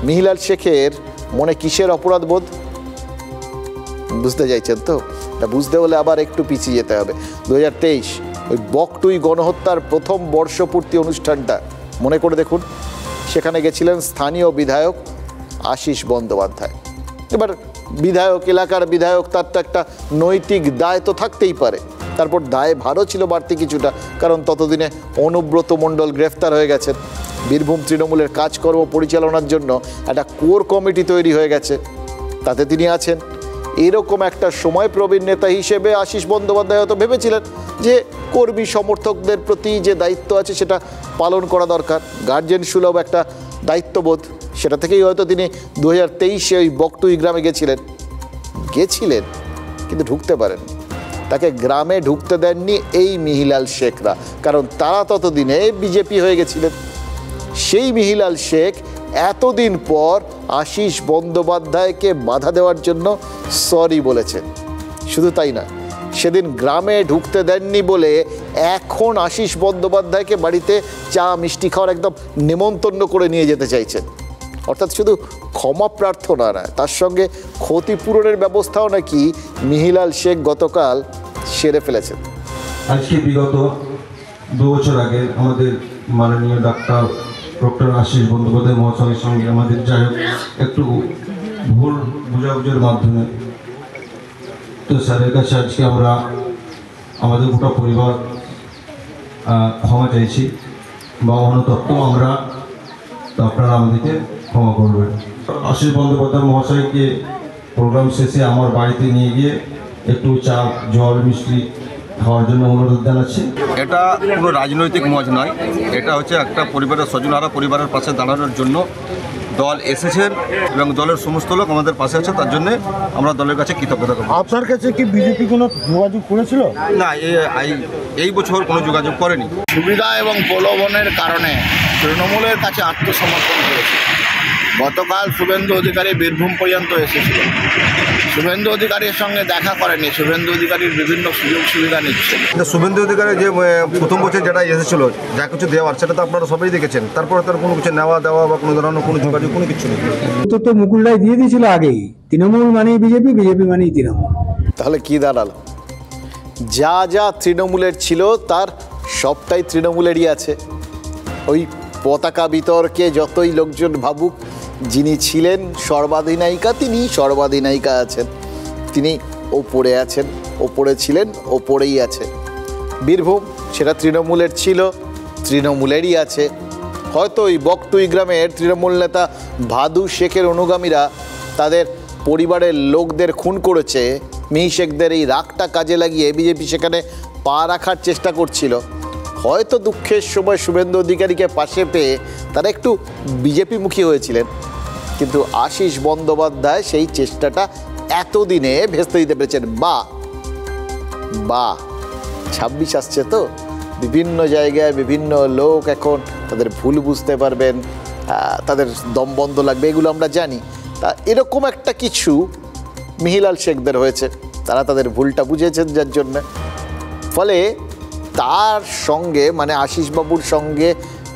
মিহিলাল শেখের মনে কিসের অপরাধ বোধ বুঝতে চাইছেন তো? এটা বুঝতে হলে আবার একটু পিছিয়ে যেতে হবে। 2023 ওই বকটুই গণহত্যার প্রথম বর্ষপূর্তি অনুষ্ঠানটা মনে করে দেখুন। সেখানে গেছিলেন স্থানীয় বিধায়ক আশিস বন্দ্যোপাধ্যায়। এবার বিধায়ক, এলাকার বিধায়ক, তার তো একটা নৈতিক দায় তো থাকতেই পারে। তারপর দায় ভারও ছিল বাড়তি কিছুটা, কারণ ততদিনে অনুব্রত মণ্ডল গ্রেফতার হয়ে গেছেন। বীরভূম তৃণমূলের কাজকর্ম পরিচালনার জন্য একটা কোর কমিটি তৈরি হয়ে গেছে, তাতে তিনি আছেন। এরকম একটা সময় প্রবীণ নেতা হিসেবে আশিস বন্দ্যোপাধ্যায় হয়তো ভেবেছিলেন যে কর্মী সমর্থকদের প্রতি যে দায়িত্ব আছে সেটা পালন করা দরকার, গার্জেন সুলভ একটা দায়িত্ববোধ। সেটা থেকেই হয়তো তিনি 2023-এ ওই বকটুই গ্রামে গেছিলেন কিন্তু ঢুকতে পারেন। তাকে গ্রামে ঢুকতে দেননি এই মিহিলাল শেখরা, কারণ তারা ততদিনে বিজেপি হয়ে গেছিলেন। সেই মিহিলাল শেখ এতদিন পর আশিস বন্দ্যোপাধ্যায়কে বাধা দেওয়ার জন্য সরি বলেছেন। শুধু তাই না, সেদিন গ্রামে ঢুকতে দেননি বলে এখন আশিস বন্দ্যোপাধ্যায়কে বাড়িতে চা মিষ্টি খাওয়ার একদম নেমন্তন্ন করে নিয়ে যেতে চাইছেন। অর্থাৎ শুধু ক্ষমা প্রার্থনা নয়, তার সঙ্গে ক্ষতিপূরণের ব্যবস্থাও নাকি মিহিলাল শেখ গতকাল সেরে ফেলেছেন। আজকে বিগত 2 বছর আগে আমাদের মাননীয় ডক্টর আশিস বন্দ্যোপাধ্যায় মহাশয়ের সঙ্গে আমাদের যাই হোক একটু ভুল বুঝাবুঝির মাধ্যমে তো স্যারের কাছে আজকে আমরা আমাদের গোটা পরিবার ক্ষমা চাইছি বা অনুতপ্ত আমরা, তো আপনারা আমাদেরকে ক্ষমা করবেন। আশিস বন্দ্যোপাধ্যায় মহাশয়কে প্রোগ্রাম শেষে আমার বাড়িতে নিয়ে গিয়ে একটু চা জল মিষ্টি খাওয়ার জন্য অনুরোধ জানাচ্ছি। এটা কোনো রাজনৈতিক মঞ্চ নয়, এটা হচ্ছে একটা পরিবারের স্বজনহারা পরিবারের পাশে দাঁড়ানোর জন্য দল এসেছেন এবং দলের সমস্ত লোক আমাদের পাশে আছে, তার জন্য আমরা দলের কাছে কৃতজ্ঞতা করব। আপনার কাছে কি বিজেপি কোনো যোগাযোগ করেছিল? না, এই বছর কোনো যোগাযোগ করেনি। সুবিধা এবং প্রলোভনের কারণে তৃণমূলের কাছে আত্মসমর্পণ করেছে। গতকাল শুভেন্দু অধিকারী বীরভূম পর্যন্ত এসেছিল, শুভেন্দু অধিকারীর সঙ্গে দেখা করেনি, শুভেন্দু অধিকারীর বিভিন্ন সুযোগ সুবিধা নিচ্ছে। শুভেন্দু অধিকারী যে প্রথম বছর যেটা এসেছিল, যা কিছু দেওয়ার সেটা তো আপনারা সবাই দেখেছেন, তারপরে তার কোনো কিছু নেওয়া দেওয়া বা কোনো ধরনের কোনো যোগাযোগ কোনো কিছু নেই। তো মুকুল রায় দিয়ে দিয়েছিল আগেই, তৃণমূল মানেই বিজেপি, বিজেপি মানেই তৃণমূল। তাহলে কি দাঁড়ালো? যা যা তৃণমূলের ছিল তার সবটাই তৃণমূলেরই আছে। ওই পতাকা বিতর্কে যতই লোকজন ভাবুক, যিনি ছিলেন সর্বাধিনায়িকা তিনি সর্বাধিনায়িকা আছেন, তিনি ওপরে আছেন, ওপরে ছিলেন, ওপরেই আছে। বীরভূম সেটা তৃণমূলের ছিল, তৃণমূলেরই আছে। হয়তো ওই বকটুই গ্রামের তৃণমূল নেতা ভাদু শেখের অনুগামীরা তাদের পরিবারের লোকদের খুন করেছে, মিহি শেখদের এই রাগটা কাজে লাগিয়ে বিজেপি সেখানে পা রাখার চেষ্টা করছিল। হয়তো দুঃখের সময় শুভেন্দু অধিকারীকে পাশে পেয়ে তারা একটু বিজেপিমুখী হয়েছিলেন, কিন্তু আশিস বন্দ্যোপাধ্যায় সেই চেষ্টাটা এতদিনে ভেস্তে দিতে পেরেছেন। বা 26 আসছে তো, বিভিন্ন জায়গায় বিভিন্ন লোক এখন তাদের ভুল বুঝতে পারবেন, তাদের দম বন্ধ লাগবে, এগুলো আমরা জানি। তা এরকম একটা কিছু মিহিলাল শেখদের হয়েছে, তারা তাদের ভুলটা বুঝেছেন, যার জন্য ফলে তার সঙ্গে মানে আশিসবাবুর সঙ্গে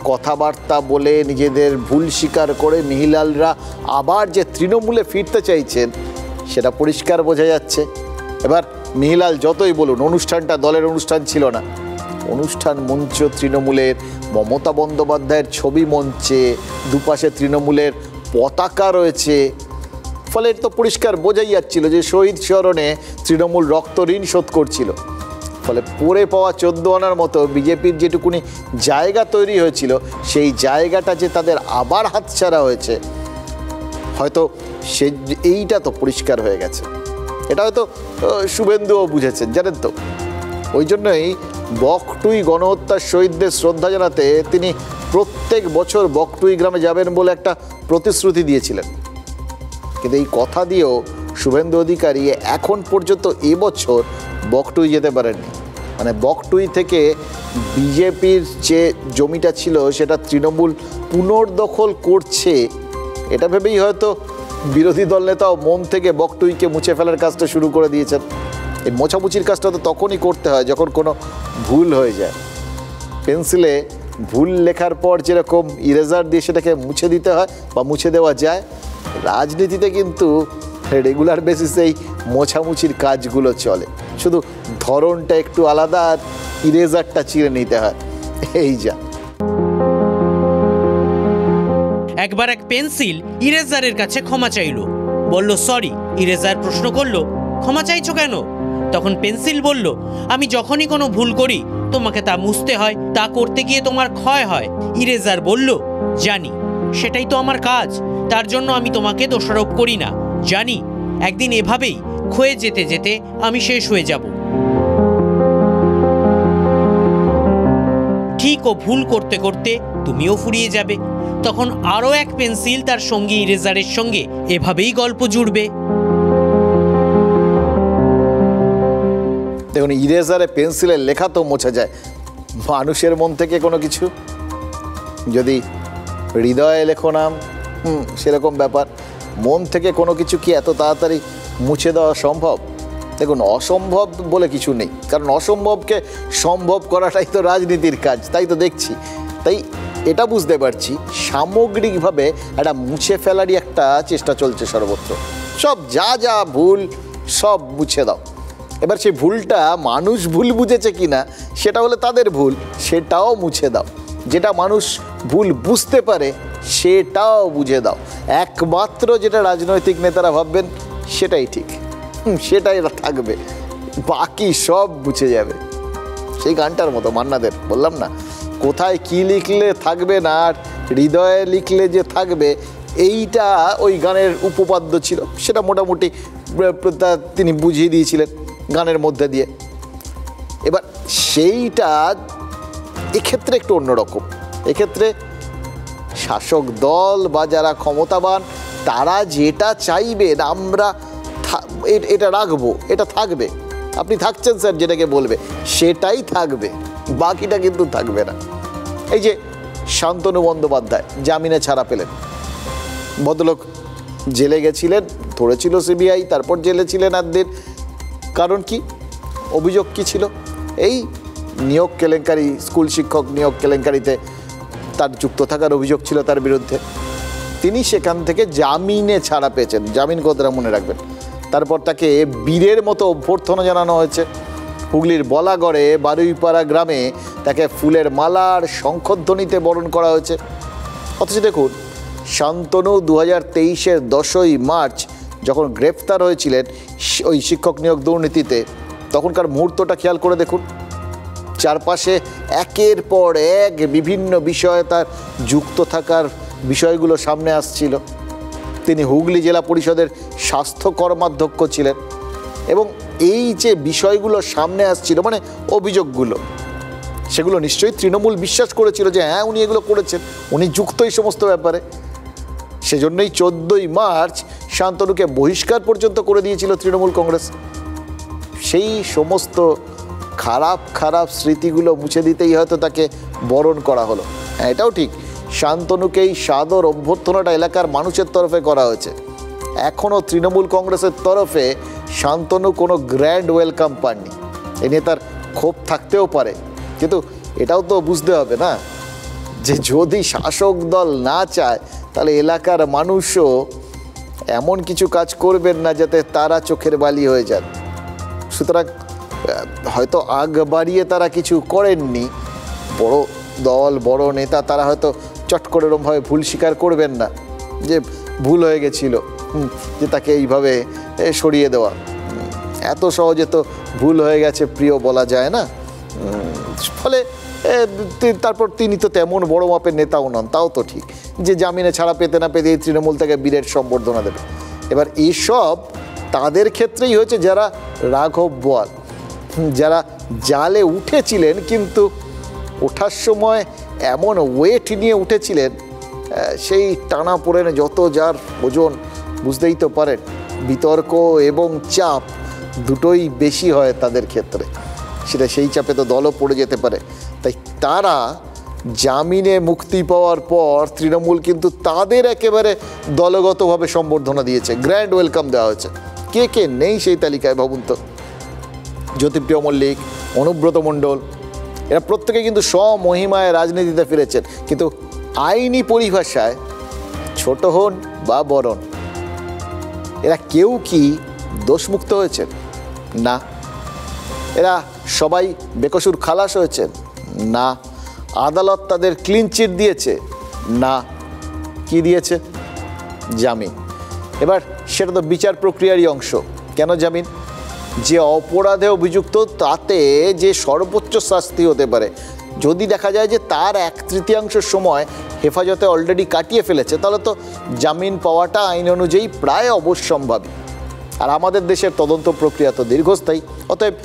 কথাবার্তা বলে নিজেদের ভুল স্বীকার করে মিহিলালরা আবার যে তৃণমূলে ফিরতে চাইছেন সেটা পরিষ্কার বোঝা যাচ্ছে। এবার মিহিলাল যতই বলুন, অনুষ্ঠানটা দলের অনুষ্ঠান ছিল না, অনুষ্ঠান মঞ্চ তৃণমূলের, মমতা বন্দ্যোপাধ্যায়ের ছবি মঞ্চে, দুপাশে তৃণমূলের পতাকা রয়েছে, ফলে তো পরিষ্কার বোঝাই যাচ্ছিল যে শহীদ স্মরণে তৃণমূল রক্ত ঋণ শোধ করছিল। ফলে পড়ে পাওয়া 14 আনার মতো বিজেপির যেটুকুনি জায়গা তৈরি হয়েছিল, সেই জায়গাটা যে তাদের আবার হাতছাড়া হয়েছে, হয়তো এইটা তো পরিষ্কার হয়ে গেছে। এটা হয়তো শুভেন্দুও বুঝেছেন, জানেন তো। ওই জন্যই বকটুই গণহত্যার শহীদদের শ্রদ্ধা জানাতে তিনি প্রত্যেক বছর বকটুই গ্রামে যাবেন বলে একটা প্রতিশ্রুতি দিয়েছিলেন, কিন্তু এই কথা দিয়েও শুভেন্দু অধিকারী এখন পর্যন্ত এবছর বকটুই যেতে পারেননি। মানে বকটুই থেকে বিজেপির যে জমিটা ছিল সেটা তৃণমূল পুনর্দখল করছে, এটা ভেবেই হয়তো বিরোধী দল নেতাও মন থেকে বকটুইকে মুছে ফেলার কাজটা শুরু করে দিয়েছেন। এই মোছামুছির কাজটা তো তখনই করতে হয় যখন কোনো ভুল হয়ে যায়। পেন্সিলে ভুল লেখার পর যেরকম ইরেজার দিয়ে সেটাকে মুছে দিতে হয় বা মুছে দেওয়া যায়, রাজনীতিতে কিন্তু রেগুলার বেসিসেই মোছামুছির কাজগুলো চলে, শুধু ধরনটা একটু আলাদা আর ইরেজারটা চিরে নিতে হয়, এই যা। একবার এক পেন্সিল ইরেজারের কাছে ক্ষমা চাইলো, বলল সরি। ইরেজার প্রশ্ন করলো, ক্ষমা চাইছো কেন? তখন পেন্সিল বলল, আমি যখনই কোনো ভুল করি তোমাকে তা মুছতে হয়, তা করতে গিয়ে তোমার ক্ষয় হয়। ইরেজার বলল, জানি, সেটাই তো আমার কাজ, তার জন্য আমি তোমাকে দোষারোপ করি না। জানি একদিন এভাবেই ক্ষয়ে যেতে যেতে আমি শেষ হয়ে যাব। ঠিক ও ভুল করতে করতে তুমিও ফুরিয়ে যাবে, তখন আরও এক পেন্সিল তার সঙ্গী ইরেজারের সঙ্গে এভাবেই গল্প জুড়বে। দেখুন, ইরেজারে পেন্সিলের লেখা তো মোছা যায়, মানুষের মন থেকে কোনো কিছু যদি হৃদয়ে লেখো নাম, সেরকম ব্যাপার। মন থেকে কোনো কিছু কি এত তাড়াতাড়ি মুছে দেওয়া সম্ভব? দেখুন, অসম্ভব বলে কিছু নেই, কারণ অসম্ভবকে সম্ভব করাটাই তো রাজনীতির কাজ, তাই তো দেখছি। তাই এটা বুঝতে পারছি সামগ্রিকভাবে একটা মুছে ফেলারই একটা চেষ্টা চলছে সর্বত্র। সব যা যা ভুল সব মুছে দাও। এবার সেই ভুলটা মানুষ ভুল বুঝেছে কিনা সেটা হলে তাদের ভুল, সেটাও মুছে দাও। যেটা মানুষ ভুল বুঝতে পারে সেটাও বুঝে দাও। একমাত্র যেটা রাজনৈতিক নেতারা ভাববেন সেটাই ঠিক, সেটাই থাকবে, বাকি সব মুছে যাবে। সেই গানটার মতো মান্নাদের, বললাম না, কোথায় কি লিখলে থাকবে না আর হৃদয়ে লিখলে যে থাকবে, এইটা ওই গানের উপপাদ্য ছিল। সেটা মোটামুটি তিনি বুঝিয়ে দিয়েছিলেন গানের মধ্যে দিয়ে। এবার সেইটা এক্ষেত্রে একটু অন্যরকম। এক্ষেত্রে শাসক দল বা যারা ক্ষমতাবান তারা যেটা চাইবেন আমরা এটা রাখবো, এটা থাকবে, আপনি থাকছেন স্যার যেটাকে বলবে সেটাই থাকবে, বাকিটা কিন্তু থাকবে না। এই যে শান্তনু বন্দ্যোপাধ্যায় জামিনে ছাড়া পেলেন, ভদ্রলোক জেলে গেছিলেন, ধরেছিল সিবিআই, তারপর জেলে ছিলেন 8 দিন। কারণ কি, অভিযোগ কি ছিল? এই নিয়োগ কেলেঙ্কারি, স্কুল শিক্ষক নিয়োগ কেলেঙ্কারিতে তার যুক্ত থাকার অভিযোগ ছিল তার বিরুদ্ধে। তিনি সেখান থেকে জামিনে ছাড়া পেয়েছেন। জামিন কথাটা মনে রাখবেন। তারপর তাকে বীরের মতো অভ্যর্থনা জানানো হয়েছে। হুগলির বলাগড়ে বারুইপাড়া গ্রামে তাকে ফুলের মালার শঙ্খধ্বনিতে বরণ করা হয়েছে। অথচ দেখুন, শান্তনু 2023-এর 10ই মার্চ যখন গ্রেফতার হয়েছিলেন ওই শিক্ষক নিয়োগ দুর্নীতিতে, তখনকার মুহূর্তটা খেয়াল করে দেখুন। চারপাশে একের পর এক বিভিন্ন বিষয়ে তার যুক্ত থাকার বিষয়গুলো সামনে আসছিল। তিনি হুগলি জেলা পরিষদের স্বাস্থ্য কর্মাধ্যক্ষ ছিলেন এবং এই যে বিষয়গুলো সামনে আসছিল, মানে অভিযোগগুলো, সেগুলো নিশ্চয়ই তৃণমূল বিশ্বাস করেছিল যে হ্যাঁ উনি এগুলো করেছেন, উনি যুক্ত এই সমস্ত ব্যাপারে। সেজন্যই 14ই মার্চ শান্তনুকে বহিষ্কার পর্যন্ত করে দিয়েছিল তৃণমূল কংগ্রেস। সেই সমস্ত খারাপ খারাপ স্মৃতিগুলো মুছে দিতেই হয়তো তাকে বরণ করা হলো। হ্যাঁ, এটাও ঠিক, শান্তনুকে এই সাদর অভ্যর্থনাটা এলাকার মানুষের তরফে করা হয়েছে। এখনও তৃণমূল কংগ্রেসের তরফে শান্তনু কোনো গ্র্যান্ড ওয়েলকাম পাননি। এ নিয়ে তার ক্ষোভ থাকতেও পারে, কিন্তু এটাও তো বুঝতে হবে না যে যদি শাসক দল না চায় তাহলে এলাকার মানুষও এমন কিছু কাজ করবেন না যাতে তারা চোখের বালি হয়ে যান। সুতরাং হয়তো আগ বাড়িয়ে তারা কিছু করেননি, বড় দল বড় নেতা তারা হয়তো চট করে এরমভাবে ভুল স্বীকার করবেন না যে ভুল হয়ে গেছিল, যে তাকে এইভাবে সরিয়ে দেওয়া। এত সহজে তো ভুল হয়ে গেছে প্রিয় বলা যায় না। ফলে তারপর তিনি তো তেমন বড় মাপের নেতাও নন, তাও তো ঠিক যে জামিনে ছাড়া পেতে না পেতে এই তৃণমূল তাকে বীরের সম্বর্ধনা দেবে। এবার এইসব তাদের ক্ষেত্রেই হয়েছে যারা রাঘব বোয়াল, যারা জালে উঠেছিলেন কিন্তু ওঠার সময় এমন ওয়েট নিয়ে উঠেছিলেন, সেই টানা পড়েনে যত যার ওজন বুঝতেই তো পারেন, বিতর্ক এবং চাপ দুটোই বেশি হয় তাদের ক্ষেত্রে। সেটা সেই চাপে তো দলও পড়ে যেতে পারে। তাই তারা জামিনে মুক্তি পাওয়ার পর তৃণমূল কিন্তু তাদের একেবারে দলগতভাবে সম্বর্ধনা দিয়েছে, গ্র্যান্ড ওয়েলকাম দেওয়া হয়েছে। কে কে নেই সেই তালিকায় ভাবুন তো। জ্যোতিপ্রিয় মল্লিক, অনুব্রত মণ্ডল, এরা প্রত্যেকে কিন্তু স্বমহিমায় রাজনীতিতে ফিরেছেন। কিন্তু আইনি পরিভাষায় ছোট হন বা বড় হন, এরা কেউ কি দোষমুক্ত হয়েছেন? না। এরা সবাই বেকসুর খালাস হয়েছেন? না। আদালত তাদের ক্লিন চিট দিয়েছে? না। কি দিয়েছে? জামিন। এবার সেটা তো বিচার প্রক্রিয়ারই অংশ। কেন জামিন? যে অপরাধে অভিযুক্ত তাতে যে সর্বোচ্চ শাস্তি হতে পারে, যদি দেখা যায় যে তার 1/3 সময় হেফাজতে অলরেডি কাটিয়ে ফেলেছে, তাহলে তো জামিন পাওয়াটা আইন অনুযায়ী প্রায় অবশ্যম্ভাবী। আর আমাদের দেশের তদন্ত প্রক্রিয়া তো দীর্ঘস্থায়ী, অতএব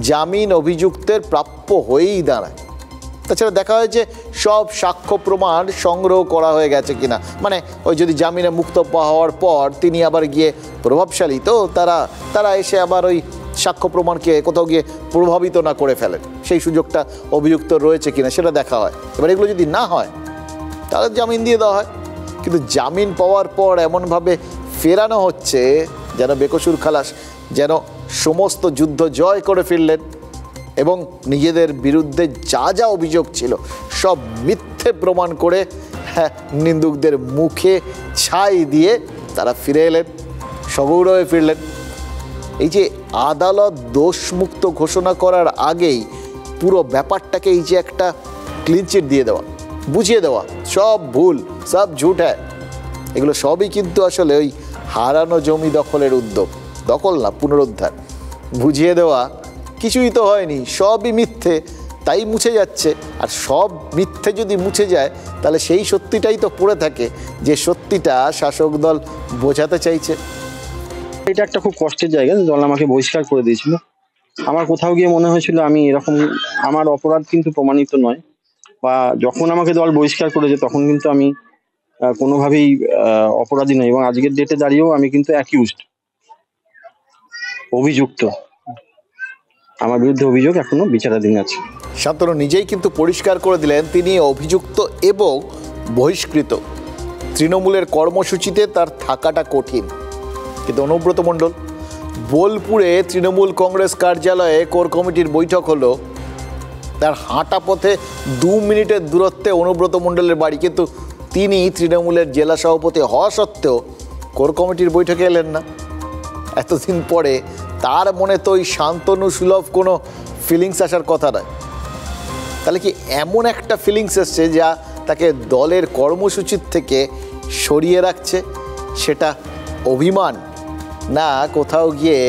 জামিন অভিযুক্তের প্রাপ্য হয়েই দাঁড়ায়। তাছাড়া দেখা হয় যে সব সাক্ষ্য প্রমাণ সংগ্রহ করা হয়ে গেছে কিনা, মানে ওই যদি জামিনে মুক্ত হওয়ার পর তিনি আবার গিয়ে প্রভাবশালী, তো তারা এসে আবার ওই সাক্ষ্য প্রমাণকে কোথাও গিয়ে প্রভাবিত না করে ফেলেন, সেই সুযোগটা অভিযুক্ত রয়েছে কিনা সেটা দেখা হয়। এবার এগুলো যদি না হয় তাহলে জামিন দিয়ে দেওয়া হয়। কিন্তু জামিন পাওয়ার পর এমনভাবে ফেরানো হচ্ছে যেন বেকসুর খালাস, যেন সমস্ত যুদ্ধ জয় করে ফিরলেন এবং নিজেদের বিরুদ্ধে যা যা অভিযোগ ছিল সব মিথ্যে মিথ্যে প্রমাণ করে নিন্দুকদের মুখে ছাই দিয়ে তারা ফিরে এলেন, সগৌরবে ফিরলেন। এই যে আদালত দোষমুক্ত ঘোষণা করার আগেই পুরো ব্যাপারটাকে এই যে একটা ক্লিনচিট দিয়ে দেওয়া, বুঝিয়ে দেওয়া সব ভুল, সব ঝুট, এগুলো সবই কিন্তু আসলে ওই হারানো জমি দখলের উদ্যোগ, দখল না পুনরুদ্ধার। বুঝিয়ে দেওয়া কিছুই তো হয়নি, সবই মিথ্যে, তাই মুছে যাচ্ছে। আর সব মিথ্যে যদি মুছে যায় তাহলে সেই সত্যিটাই তো পড়ে থাকে, যে সত্যিটা শাসক দল বোঝাতে চাইছে। এটা একটা খুব কষ্টের জায়গা, দল আমাকে বহিষ্কার করে দিয়েছিল। আমার কোথাও গিয়ে মনে হয়েছিল আমি এরকম, আমার অপরাধ কিন্তু প্রমাণিত নয়, বা যখন আমাকে দল বহিষ্কার করেছে তখন কিন্তু আমি কোনোভাবেই অপরাধী নই, এবং আজকের ডেটে দাঁড়িয়েও আমি কিন্তু অ্যাকিউজড, অভিযুক্ত। আমার বিরুদ্ধে অভিযোগ এখনো বিচারাধীন আছে। শান্তনু নিজেই কিন্তু পরিষ্কার করে দিলেন তিনি অভিযুক্ত এবং বহিষ্কৃত। তৃণমূলের কর্মসূচিতে তার থাকাটা কঠিন। কিন্তু অনুব্রত মণ্ডল, বোলপুরে তৃণমূল কংগ্রেস কার্যালয়ে কোর কমিটির বৈঠক হলো, তার হাঁটা পথে 2 মিনিটের দূরত্বে অনুব্রত মণ্ডলের বাড়ি, কিন্তু তিনি তৃণমূলের জেলা সভাপতি হওয়া সত্ত্বেও কোর কমিটির বৈঠকে এলেন না। এতদিন পরে তার মনে তো ওই শান্তনু সুলভ কোনো ফিলিংস আসার কথা নয়। তাহলে কি এমন একটা ফিলিংস এসছে যা তাকে দলের কর্মসূচির থেকে সরিয়ে রাখছে? সেটা অভিমান, না কোথাও গিয়ে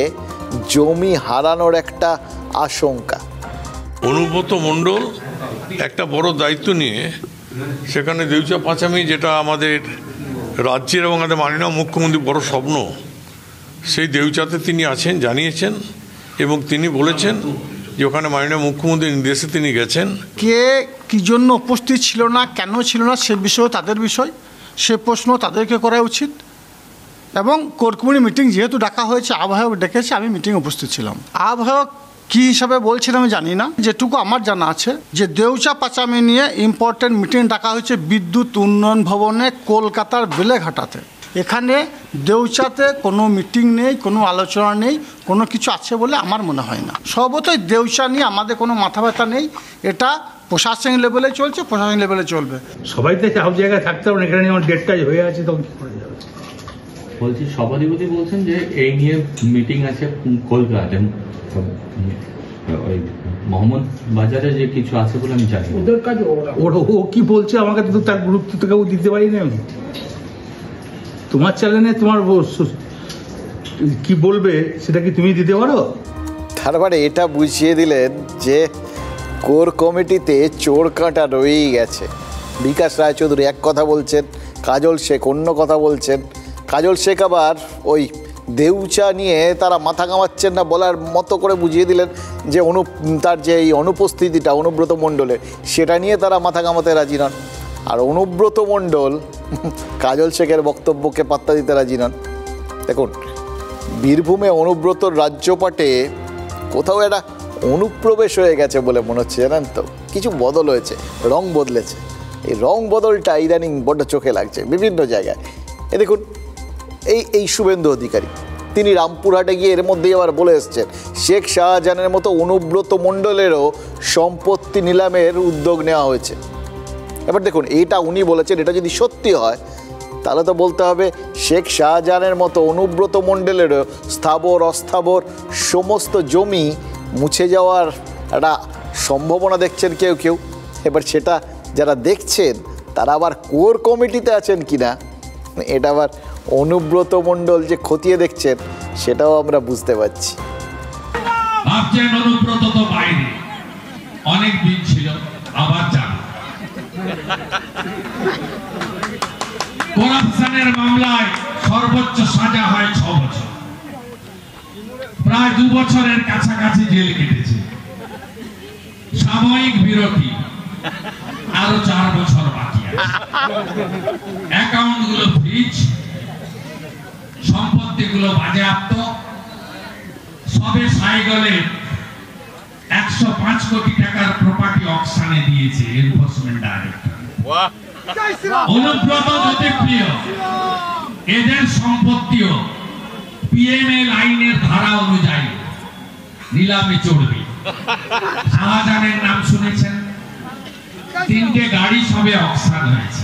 জমি হারানোর একটা আশঙ্কা? অনুব্রত মণ্ডল একটা বড় দায়িত্ব নিয়ে সেখানে দেউচা পাঁচামি, যেটা আমাদের রাজ্যের এবং আমাদের মাননীয় মুখ্যমন্ত্রী বড় স্বপ্ন, সেই দেউচাতে তিনি আছেন, জানিয়েছেন, এবং তিনি বলেছেন যে ওখানে মাননীয় মুখ্যমন্ত্রীর নির্দেশে তিনি গেছেন। কে কি জন্য উপস্থিত ছিল না, কেন ছিল না, সে বিষয়ে তাদের বিষয়, সে প্রশ্ন তাদেরকে করা উচিত। এবং কোর কমিটি মিটিং যেহেতু ডাকা হয়েছে, আহ্বায়ক ডেকেছে, আমি মিটিং উপস্থিত ছিলাম। আহ্বায়ক কী হিসাবে বলছেন আমি জানি না, যেটুকু আমার জানা আছে যে দেউচা পাচামি নিয়ে ইম্পর্টেন্ট মিটিং ডাকা হয়েছে বিদ্যুৎ উন্নয়ন ভবনে কলকাতার বেলেঘাটাতে। এখানে দেউচাতে কোনো মিটিং নেই, কোনো আলোচনা নেই, কোনো কিছু আছে বলে আমার মনে হয় না। সর্বতই দেউচা নিয়ে আমাদের কোনো মাথা ব্যথা নেই, এটা প্রশাসনিক লেভেলে চলছে, প্রশাসনিক লেভেলে চলবে। সবাই তো সব জায়গায় থাকতে হবে, এখানে যেমন ডেটটা হয়ে আছে তখন কি করে যাবে। বলছি সভাধিপতি বলছেন যে এই নিয়ে মিটিং আছে কলকাতাতে, ওই মোহাম্মদ বাজারে যে কিছু আছে বলে আমি জানি। ওদের কাজ ও কি বলছে আমাকে তো তার গুরুত্ব তো কেউ দিতে পারি না। আমি তোমার চ্যানেলে তোমার কি বলবে সেটা কি তুমি দিতে পারো? তার মানে এটা বুঝিয়ে দিলেন যে কোর কমিটিতে চোর কাঁটা রয়েই গেছে। বিকাশ রায়চৌধুরী এক কথা বলছেন, কাজল শেখ অন্য কথা বলছেন। কাজল শেখ আবার ওই দেউচা নিয়ে তারা মাথা কামাচ্ছেন না বলার মতো করে বুঝিয়ে দিলেন যে তার যে এই অনুপস্থিতিটা অনুব্রত মণ্ডলের, সেটা নিয়ে তারা মাথা কামাতে রাজি নন। আর অনুব্রত মণ্ডল কাজল শেখের বক্তব্যকে পাত্তা দিতে রাজি নন। দেখুন, বীরভূমে অনুব্রতর রাজ্যপাটে কোথাও একটা অনুপ্রবেশ হয়ে গেছে বলে মনে হচ্ছে, জানেন তো। কিছু বদল হয়েছে, রং বদলেছে। এই রং বদলটা ইদানিং বড্ড চোখে লাগছে বিভিন্ন জায়গায়। দেখুন, এই শুভেন্দু অধিকারী তিনি রামপুরহাটে গিয়ে এর মধ্যেই আবার বলে এসছেন শেখ শাহজাহানের মতো অনুব্রত মণ্ডলেরও সম্পত্তি নিলামের উদ্যোগ নেওয়া হয়েছে। এবার দেখুন, এইটা উনি বলেছেন, এটা যদি সত্যি হয় তাহলে তো বলতে হবে শেখ শাহজাহানের মতো অনুব্রত মণ্ডলেরও স্থাবর অস্থাবর সমস্ত জমি মুছে যাওয়ার একটা সম্ভাবনা দেখছেন কেউ কেউ। এবার সেটা যারা দেখছেন তারা আবার কোর কমিটিতে আছেন কিনা, এটা আবার অনুব্রত মণ্ডল যে খতিয়ে দেখছেন সেটাও আমরা বুঝতে পারছি। ভাবছেন অনুব্রত তো বাইরে অনেক দিন ছিল, আবার যাবে। করাপশনের মামলায় সর্বোচ্চ সাজা হয় 6 বছর, প্রায় 2 বছরের কাছাকাছি জেল কেটেছে। সাময়িক বিরতি, আরো 4 বছর বাকি আছে। অ্যাকাউন্টগুলো ফ্রিজ, সম্পত্তিগুলো বাজেয়াপ্ত। সবে সাইগলে 105 কোটি টাকার প্রপার্টি অকশনে দিয়েছে এনফোর্সমেন্ট ডাইরেক্টর। অনুব্রত জ্যোতিপ্রিয়, এদের সম্পত্তিও পিএমএল আইনের ধারা অনুযায়ী নিলামে চড়বে। শাহজাহানের নাম শুনেছেন, 3টে গাড়ি সবে অকশন হয়েছে,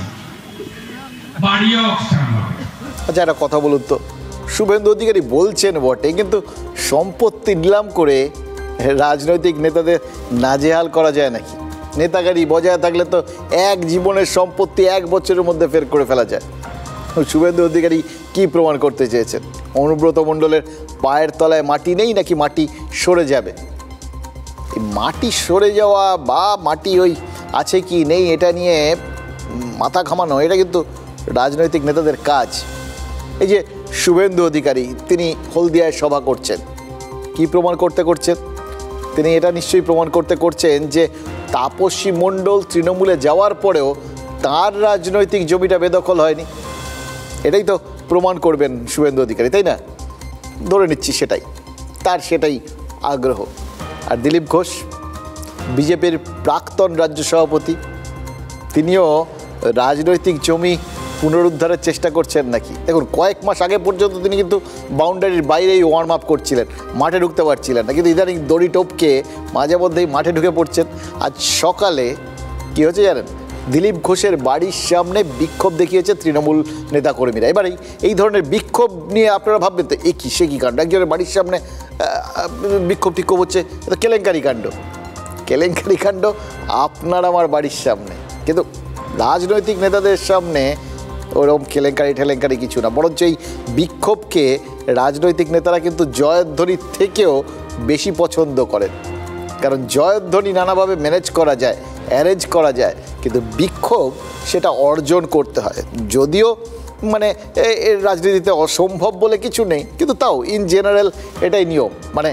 বাড়িও অকশন হবে। আচ্ছা একটা কথা বলুন তো, শুভেন্দু অধিকারী বলছেন বটে, কিন্তু সম্পত্তি নিলাম করে রাজনৈতিক নেতাদের নাজেহাল করা যায় নাকি? নেতাগাড়ি বজায় থাকলে তো এক জীবনের সম্পত্তি 1 বছরের মধ্যে ফের করে ফেলা যায়। শুভেন্দু অধিকারী কি প্রমাণ করতে চেয়েছেন? অনুব্রত মণ্ডলের পায়ের তলায় মাটি নেই নাকি মাটি সরে যাবে? এই মাটি সরে যাওয়া বা মাটি ওই আছে কি নেই এটা নিয়ে মাথা ঘামানো, এটা কিন্তু রাজনৈতিক নেতাদের কাজ। এই যে শুভেন্দু অধিকারী তিনি হলদিয়ায় সভা করছেন, কি প্রমাণ করতে করছেন? তিনি এটা নিশ্চয়ই প্রমাণ করতে করছেন যে তাপসী মণ্ডল তৃণমূলে যাওয়ার পরেও তার রাজনৈতিক জমিটা বেদখল হয়নি। এটাই তো প্রমাণ করবেন শুভেন্দু অধিকারী, তাই না? ধরে নিচ্ছি সেটাই আগ্রহ। আর দিলীপ ঘোষ বিজেপির প্রাক্তন রাজ্য সভাপতি, তিনিও রাজনৈতিক জমি পুনরুদ্ধারের চেষ্টা করছেন নাকি? দেখুন কয়েক মাস আগে পর্যন্ত তিনি কিন্তু বাউন্ডারির বাইরেই ওয়ার্ম আপ করছিলেন, মাঠে ঢুকতে পারছিলেন না, কিন্তু ইদানিং দড়ি টপকে মাঝে মধ্যেই মাঠে ঢুকে পড়ছেন। আজ সকালে কী হচ্ছে জানেন? দিলীপ ঘোষের বাড়ির সামনে বিক্ষোভ দেখিয়েছে তৃণমূল নেতাকর্মীরা। এবারেই এই ধরনের বিক্ষোভ নিয়ে আপনারা ভাববেন তো এ কী সে কী কাণ্ড, একজনের বাড়ির সামনে বিক্ষোভ টিক্ষোভ হচ্ছে, এটা কেলেঙ্কারি কাণ্ড আপনার আমার বাড়ির সামনে। কিন্তু রাজনৈতিক নেতাদের সামনে ওরকম কেলেঙ্কারি কিছু না, বরঞ্চ এই বিক্ষোভকে রাজনৈতিক নেতারা কিন্তু জয়ধ্বনির থেকেও বেশি পছন্দ করেন। কারণ জয়ধ্বনি নানাভাবে ম্যানেজ করা যায়, অ্যারেঞ্জ করা যায়, কিন্তু বিক্ষোভ সেটা অর্জন করতে হয়। যদিও মানে রাজনীতিতে অসম্ভব বলে কিছু নেই, কিন্তু তাও ইন জেনারেল এটাই নিয়ম। মানে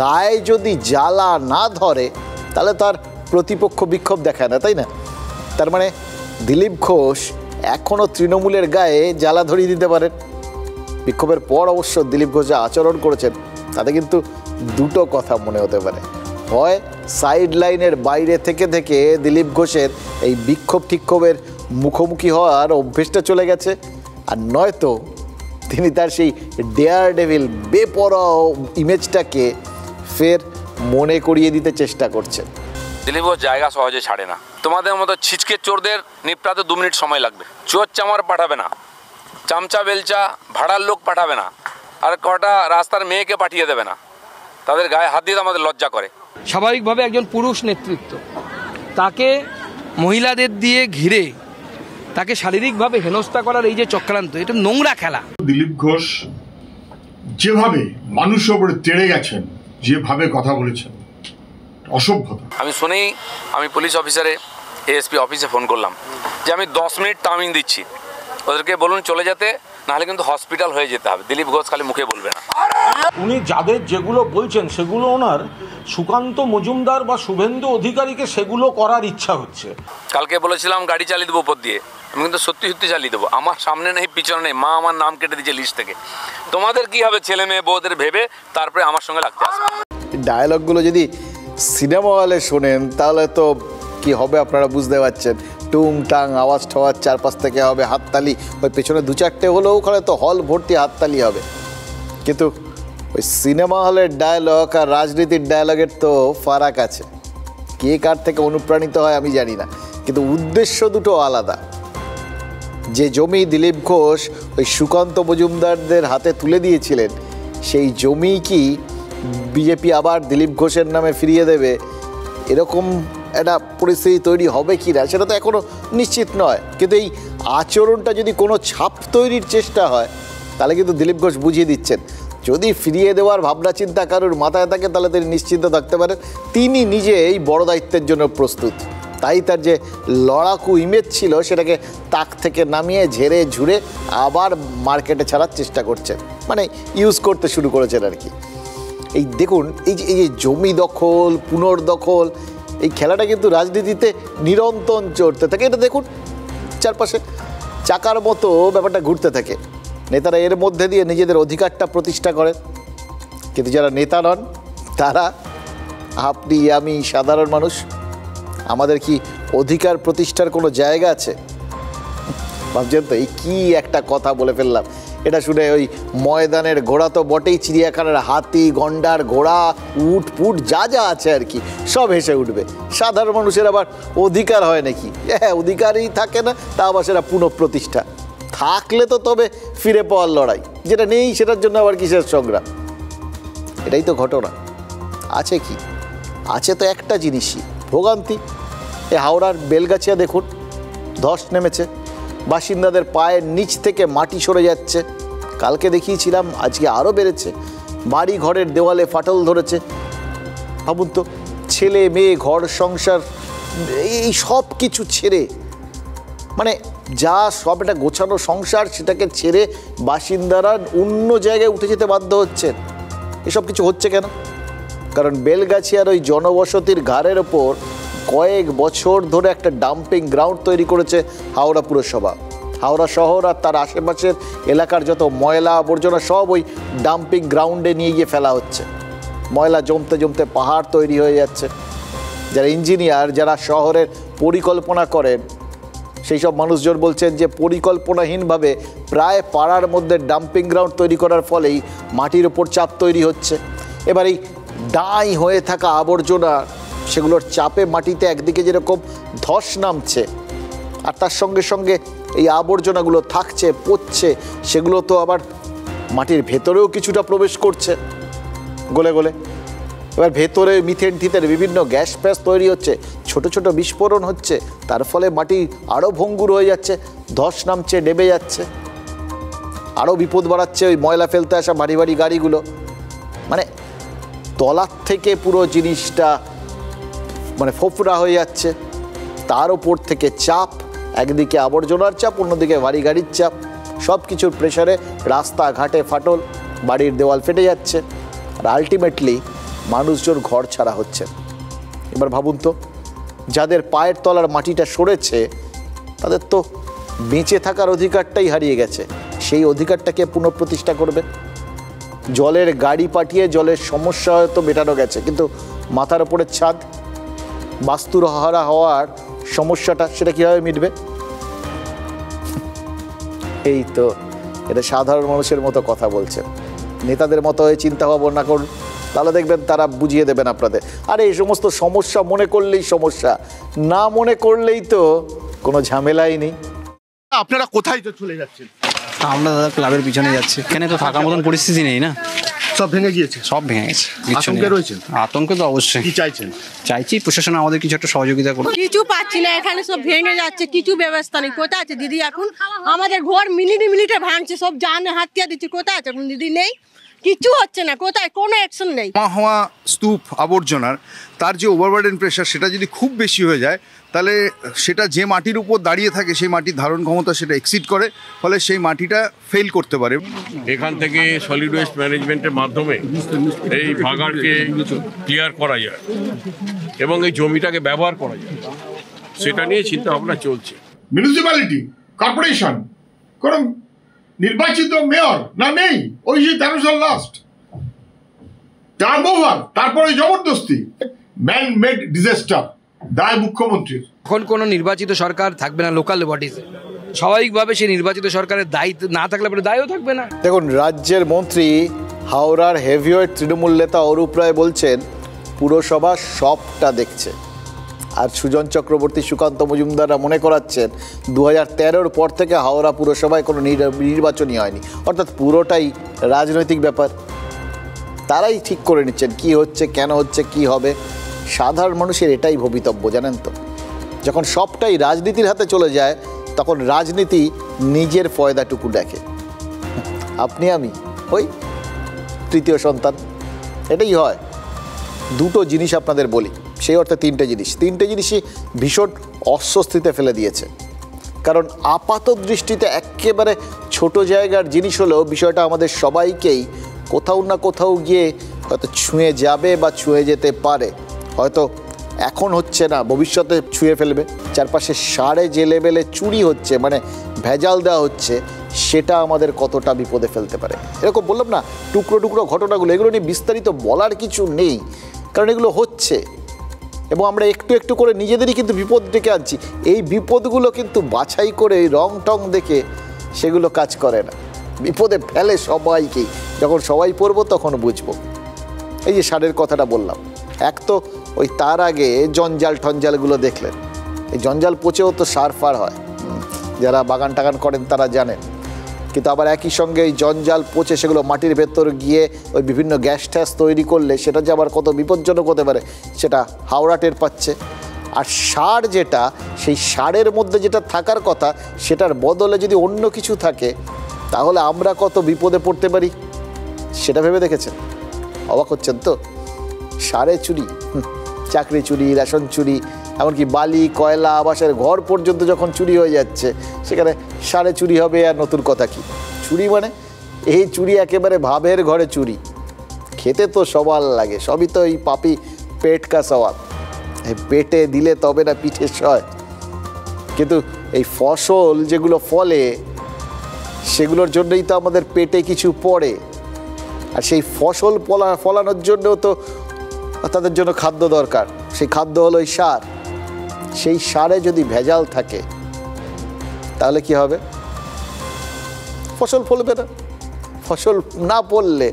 গায়ে যদি জ্বালা না ধরে তাহলে তার প্রতিপক্ষ বিক্ষোভ দেখায় না, তাই না? তার মানে দিলীপ ঘোষ এখনও তৃণমূলের গায়ে জ্বালা ধরিয়ে দিতে পারেন। বিক্ষোভের পর অবশ্য দিলীপ ঘোষ যা আচরণ করেছেন তাতে কিন্তু দুটো কথা মনে হতে পারে। হয় সাইড লাইনের বাইরে থেকে দিলীপ ঘোষের এই বিক্ষোভের মুখোমুখি হওয়ার অভ্যেসটা চলে গেছে, আর নয়তো তিনি তার সেই ডেয়ার ডেভিল বেপরোয়া ইমেজটাকে ফের মনে করিয়ে দিতে চেষ্টা করছেন। দিলীপ ঘোষ জায়গা সহজে ছাড়ে না। তোমাদের মতো ছিচকে চোরদের নিপটাতে 2 মিনিট সময় লাগবে। চোর চামার পাঠাবে না, চামচা বেলচা ভাড়ার লোক পাঠাবে না, আর কটা রাস্তার মেয়েকে পাঠিয়ে দেবে না। তাদের গায়ে হাত দিতে আমাদের লজ্জা করে। স্বাভাবিকভাবে একজন পুরুষ নেতৃত্ব, তাকে মহিলাদের দিয়ে ঘিরে তাকে শারীরিকভাবে হেনস্থা করার এই যে চক্রান্ত, এটা নোংরা খেলা। দিলীপ ঘোষ যেভাবে মানুষের উপরে তেড়ে গেছেন, যেভাবে কথা বলেছেন, অসভ্যতা। আমি শুনেই আমি পুলিশ অফিসারে এএসপি অফিসে ফোন করলাম যে আমি 10 মিনিট টাইমিং দিচ্ছি, ওদেরকে বলুন চলে যেতে, নাহলে কিন্তু হসপিটাল হয়ে যেতে হবে। দিলীপ ঘোষ খালি মুখে বলবে না। উনি যাদের যেগুলো বলছেন সেগুলো ওনার সুকান্ত মজুমদার বা শুভেন্দু অধিকারীকে সেগুলো করার ইচ্ছা হচ্ছে। কালকে বলেছিলাম গাড়ি চালিয়ে দেবো উপর দিয়ে, আমি কিন্তু সত্যি চালিয়ে দেবো। আমার সামনে নেই, পিছনে নেই, মা আমার নাম কেটে দিয়েছে লিস্ট থেকে। তোমাদের কি হবে ছেলে মেয়ে বউদের ভেবে তারপরে আমার সঙ্গে লাগতে আসবে। ডায়লগগুলো যদি সিনেমা হলে শোনেন তাহলে তো কি হবে আপনারা বুঝতে পারছেন। টুং টাং আওয়াজ ঠাওয়াজ চারপাশ থেকে হবে, হাততালি, ওই পেছনে 2-4টে হলেও ওখানে তো হল ভর্তি হাততালি হবে। কিন্তু ওই সিনেমা হলের ডায়লগ আর রাজনীতির ডায়লগের তো ফারাক আছে। কে কার থেকে অনুপ্রাণিত হয় আমি জানি না, কিন্তু উদ্দেশ্য দুটো আলাদা। যে জমি দিলীপ ঘোষ ওই সুকান্ত মজুমদারদের হাতে তুলে দিয়েছিলেন, সেই জমি কি বিজেপি আবার দিলীপ ঘোষের নামে ফিরিয়ে দেবে, এরকম একটা পরিস্থিতি তৈরি হবে কি না সেটা তো এখনও নিশ্চিত নয়। কিন্তু এই আচরণটা যদি কোনো ছাপ তৈরির চেষ্টা হয় তাহলে কিন্তু দিলীপ ঘোষ বুঝিয়ে দিচ্ছেন, যদি ফিরিয়ে দেওয়ার ভাবনা চিন্তা কারোর মাথায় থাকে তাহলে তিনি নিশ্চিন্ত থাকতে পারেন তিনি নিজে এই বড় দায়িত্বের জন্য প্রস্তুত। তাই তার যে লড়াকু ইমেজ ছিল সেটাকে তাক থেকে নামিয়ে ঝেড়ে ঝুড়ে আবার মার্কেটে ছাড়ার চেষ্টা করছেন, মানে ইউজ করতে শুরু করেছেন আর কি। এই দেখুন এই যে জমি দখল পুনর্দখল, এই খেলাটা কিন্তু রাজনীতিতে নিরন্তর চলতে থাকে। এটা দেখুন চারপাশে চাকার মতো ব্যাপারটা ঘুরতে থাকে। নেতারা এর মধ্যে দিয়ে নিজেদের অধিকারটা প্রতিষ্ঠা করেন, কিন্তু যারা নেতা নন তারা, আপনি আমি সাধারণ মানুষ, আমাদের কি অধিকার প্রতিষ্ঠার কোনো জায়গা আছে? ভাবছেন তো এই কি একটা কথা বলে ফেললাম। এটা শুনে ওই ময়দানের ঘোড়া তো বটেই, চিড়িয়াখানার হাতি, গন্ডার, ঘোড়া, উট পুট যা যা আছে আর কি সব হেসে উঠবে। সাধারণ মানুষের আবার অধিকার হয় নাকি? হ্যাঁ, অধিকারই থাকে না, তা আবার সেটা পুনঃপ্রতিষ্ঠা থাকলে তো তবে ফিরে পাওয়ার লড়াই, যেটা নেই সেটার জন্য আবার কিসের সংগ্রাম? এটাই তো ঘটনা। আছে কি? আছে তো একটা জিনিসই, ভোগান্তি। এ হাওড়ার বেলগাছিয়া দেখুন, ধস নেমেছে, বাসিন্দাদের পায়ের নিচ থেকে মাটি সরে যাচ্ছে। কালকে দেখিয়েছিলাম, আজকে আরও বেড়েছে। বাড়ি ঘরের দেওয়ালে ফাটল ধরেছে। ভাবুন তো, ছেলে মেয়ে, ঘর সংসার, এই সব কিছু ছেড়ে, মানে যা সব একটা গোছানো সংসার, সেটাকে ছেড়ে বাসিন্দারা অন্য জায়গায় উঠে যেতে বাধ্য হচ্ছেন। এসব কিছু হচ্ছে কেন? কারণ বেলগাছিয়ার ওই জনবসতির ঘাড়ের ওপর কয়েক বছর ধরে একটা ডাম্পিং গ্রাউন্ড তৈরি করেছে হাওড়া পুরসভা। হাওড়া শহর আর তার আশেপাশের এলাকার যত ময়লা আবর্জনা সব ওই ডাম্পিং গ্রাউন্ডে নিয়ে গিয়ে ফেলা হচ্ছে। ময়লা জমতে জমতে পাহাড় তৈরি হয়ে যাচ্ছে। যারা ইঞ্জিনিয়ার, যারা শহরের পরিকল্পনা করেন, সেই সব মানুষজন বলছেন যে পরিকল্পনাহীনভাবে প্রায় পাড়ার মধ্যে ডাম্পিং গ্রাউন্ড তৈরি করার ফলেই মাটির ওপর চাপ তৈরি হচ্ছে। এবার এই ডাই হয়ে থাকা আবর্জনা, সেগুলোর চাপে মাটিতে একদিকে যেরকম ধস নামছে, আর তার সঙ্গে সঙ্গে এই আবর্জনাগুলো থাকছে, পচছে, সেগুলো তো আবার মাটির ভেতরেও কিছুটা প্রবেশ করছে গলে গলে। এবার ভেতরে মিথেন টিথের বিভিন্ন গ্যাস ফ্যাস তৈরি হচ্ছে, ছোট ছোট বিস্ফোরণ হচ্ছে, তার ফলে মাটি আরও ভঙ্গুর হয়ে যাচ্ছে, ধস নামছে, ডেবে যাচ্ছে, আরও বিপদ বাড়াচ্ছে ওই ময়লা ফেলতে আসা ভারী ভারী গাড়িগুলো। মানে তলার থেকে পুরো জিনিসটা মানে ফোফরা হয়ে যাচ্ছে। তার ওপর থেকে চাপ, একদিকে আবর্জনার চাপ, অন্যদিকে ভারী গাড়ির চাপ, সব কিছুর প্রেশারে রাস্তাঘাটে ফাটল, বাড়ির দেওয়াল ফেটে যাচ্ছে, আর আলটিমেটলি মানুষজন ঘর ছাড়া হচ্ছে। এবার ভাবুন তো, যাদের পায়ের তলার মাটিটা সরেছে তাদের তো বেঁচে থাকার অধিকারটাই হারিয়ে গেছে। সেই অধিকারটাকে পুনঃপ্রতিষ্ঠা করবে? জলের গাড়ি পাঠিয়ে জলের সমস্যা হয়তো মেটানো গেছে, কিন্তু মাথার ওপরের ছাদ, বাস্তুহারা হওয়ার সমস্যাটা, সেটা কীভাবে মিটবে? এই তো, এটা সাধারণ মানুষের মতো কথা বলছেন। নেতাদের মতো হয়ে চিন্তা ভাবনা করুন, তাহলে দেখবেন তারা বুঝিয়ে দেবেন আপনাদের। আরে এই সমস্ত সমস্যা মনে করলেই সমস্যা, না মনে করলেই তো কোনো ঝামেলাই নেই। আপনারা কোথায় তো চলে যাচ্ছেন? আমরা দাদা ক্লাবের পিছনে যাচ্ছি, এখানে তো থাকার মতন পরিস্থিতি নেই না, সব ভেঙে গিয়েছে। সব ভেঙে গেছে। আতঙ্কে রয়েছেন? আতঙ্কে তো অবশ্যই। কি চাইছেন? চাইছি প্রশাসন আমাদের কিছু একটা সহযোগিতা করুন। কিছু পাচ্ছি না, এখানে সব ভেঙে যাচ্ছে, কিছু ব্যবস্থা নেই। কোথায় আছে দিদি এখন? আমাদের ঘর মিনিটে ভাঙছে, সব জানে হাতিয়া দিচ্ছে। কোথায় আছে এখন দিদি? নেই, কিছু হচ্ছে না। কোথায়? কোনো অ্যাকশন নেই। হওয়া স্তূপ আবর্জনার তার যে ওভারবার্ডেন প্রেশার, সেটা যদি খুব বেশি হয়ে যায়, তাহলে সেটা যে মাটির উপর দাঁড়িয়ে থাকে সেই মাটির ধারণ ক্ষমতা সেটা এক্সিড করে, ফলে সেই মাটিটা ফেল করতে পারে। এখান থেকে সলিড ওয়েস্ট ম্যানেজমেন্টের মাধ্যমে এই ভাগাড়কে ক্লিয়ার করা যায় এবং এই জমিটাকে ব্যবহার করা যায়, সেটা নিয়ে চিন্তা ভাবনা চলছে। মিউনিসিপ্যালিটি, কর্পোরেশন, কোন নির্বাচিত মেয়র না নেই? ওই যে 13 সাল লাস্ট টার্ম ওভার, তারপরে জবরদস্তি, ম্যান মেড ডিজাস্টার, দায় মুখ্যমন্ত্রীর। এখন কোনো নির্বাচিত সরকার থাকবে না লোকাল বডিজে, স্বাভাবিকভাবে সেই নির্বাচিত সরকারের দায়িত্ব না থাকলে পরে দায়ও থাকবে না। দেখুন, রাজ্যের মন্ত্রী হাওড়ার হেভিওয়েট তৃণমূল নেতা অরূপ রায় বলছেন পুরসভা সবটা দেখছে, আর সুজন চক্রবর্তী, সুকান্ত মজুমদাররা মনে করাচ্ছেন 2013-র পর থেকে হাওড়া পুরসভায় কোনো নির্বাচনই হয়নি, অর্থাৎ পুরোটাই রাজনৈতিক ব্যাপার। তারাই ঠিক করে নিচ্ছেন কি হচ্ছে, কেন হচ্ছে, কি হবে। সাধারণ মানুষের এটাই ভবিতব্য, জানেন তো। যখন সবটাই রাজনীতির হাতে চলে যায়, তখন রাজনীতি নিজের ফয়দাটুকু দেখে। আপনি আমি ওই তৃতীয় সন্তান, এটাই হয়। দুটো জিনিস আপনাদের বলি, সেই অর্থে তিনটে জিনিসই ভীষণ অস্বস্তিতে ফেলে দিয়েছে। কারণ আপাত দৃষ্টিতে একেবারে ছোট জায়গার জিনিস হলেও বিষয়টা আমাদের সবাইকেই কোথাও না কোথাও গিয়ে হয়তো ছুঁয়ে যাবে বা ছুঁয়ে যেতে পারে। হয়তো এখন হচ্ছে না, ভবিষ্যতে ছুঁয়ে ফেলবে। চারপাশে সারে যে লেভেলে চুরি হচ্ছে, মানে ভেজাল দেওয়া হচ্ছে, সেটা আমাদের কতটা বিপদে ফেলতে পারে। এরকম বললাম না, টুকরো টুকরো ঘটনাগুলো, এগুলো নিয়ে বিস্তারিত বলার কিছু নেই, কারণ এগুলো হচ্ছে। এবং আমরা একটু একটু করে নিজেদেরই কিন্তু বিপদ ডেকে আনছি। এই বিপদগুলো কিন্তু বাছাই করে রং টং দেখে সেগুলো কাজ করে না, বিপদে ফেলে সবাইকেই। যখন সবাই পড়বো তখন বুঝবো। এই যে সারের কথাটা বললাম, এক তো ওই তার আগে জঞ্জাল টঞ্জালগুলো দেখলেন, এই জঞ্জাল পচেও তো সার ফার হয়, যারা বাগান টাগান করেন তারা জানেন। কিন্তু আবার একই সঙ্গে এই জঞ্জাল পচে সেগুলো মাটির ভেতর গিয়ে ওই বিভিন্ন গ্যাস ট্যাস তৈরি করলে সেটা যে আবার কত বিপজ্জনক হতে পারে সেটা হাওড়া টের পাচ্ছে। আর সার যেটা, সেই সারের মধ্যে যেটা থাকার কথা সেটার বদলে যদি অন্য কিছু থাকে তাহলে আমরা কত বিপদে পড়তে পারি সেটা ভেবে দেখেছেন? অবাক হচ্ছেন তো? সারে চুরি, চাকরি চুরি, রেশন চুরি, এমনকি বালি, কয়লা, আবাসের ঘর পর্যন্ত যখন চুরি হয়ে যাচ্ছে সেখানে সারে চুরি হবে আর নতুন কথা কি? চুরি মানে এই চুরি একেবারে ভাবের ঘরে চুরি। খেতে তো সবার লাগে, সবই তো এই পাপি পেট কা সওয়াল, এই পেটে দিলে তবে না পিঠে সয়। কিন্তু এই ফসল যেগুলো ফলে সেগুলোর জন্যই তো আমাদের পেটে কিছু পড়ে, আর সেই ফসল ফলানোর জন্যও তো তাদের জন্য খাদ্য দরকার। সেই খাদ্য হলো এই সার। সেই সারে যদি ভেজাল থাকে তাহলে কি হবে? ফসল ফলবে না। ফসল না ফললে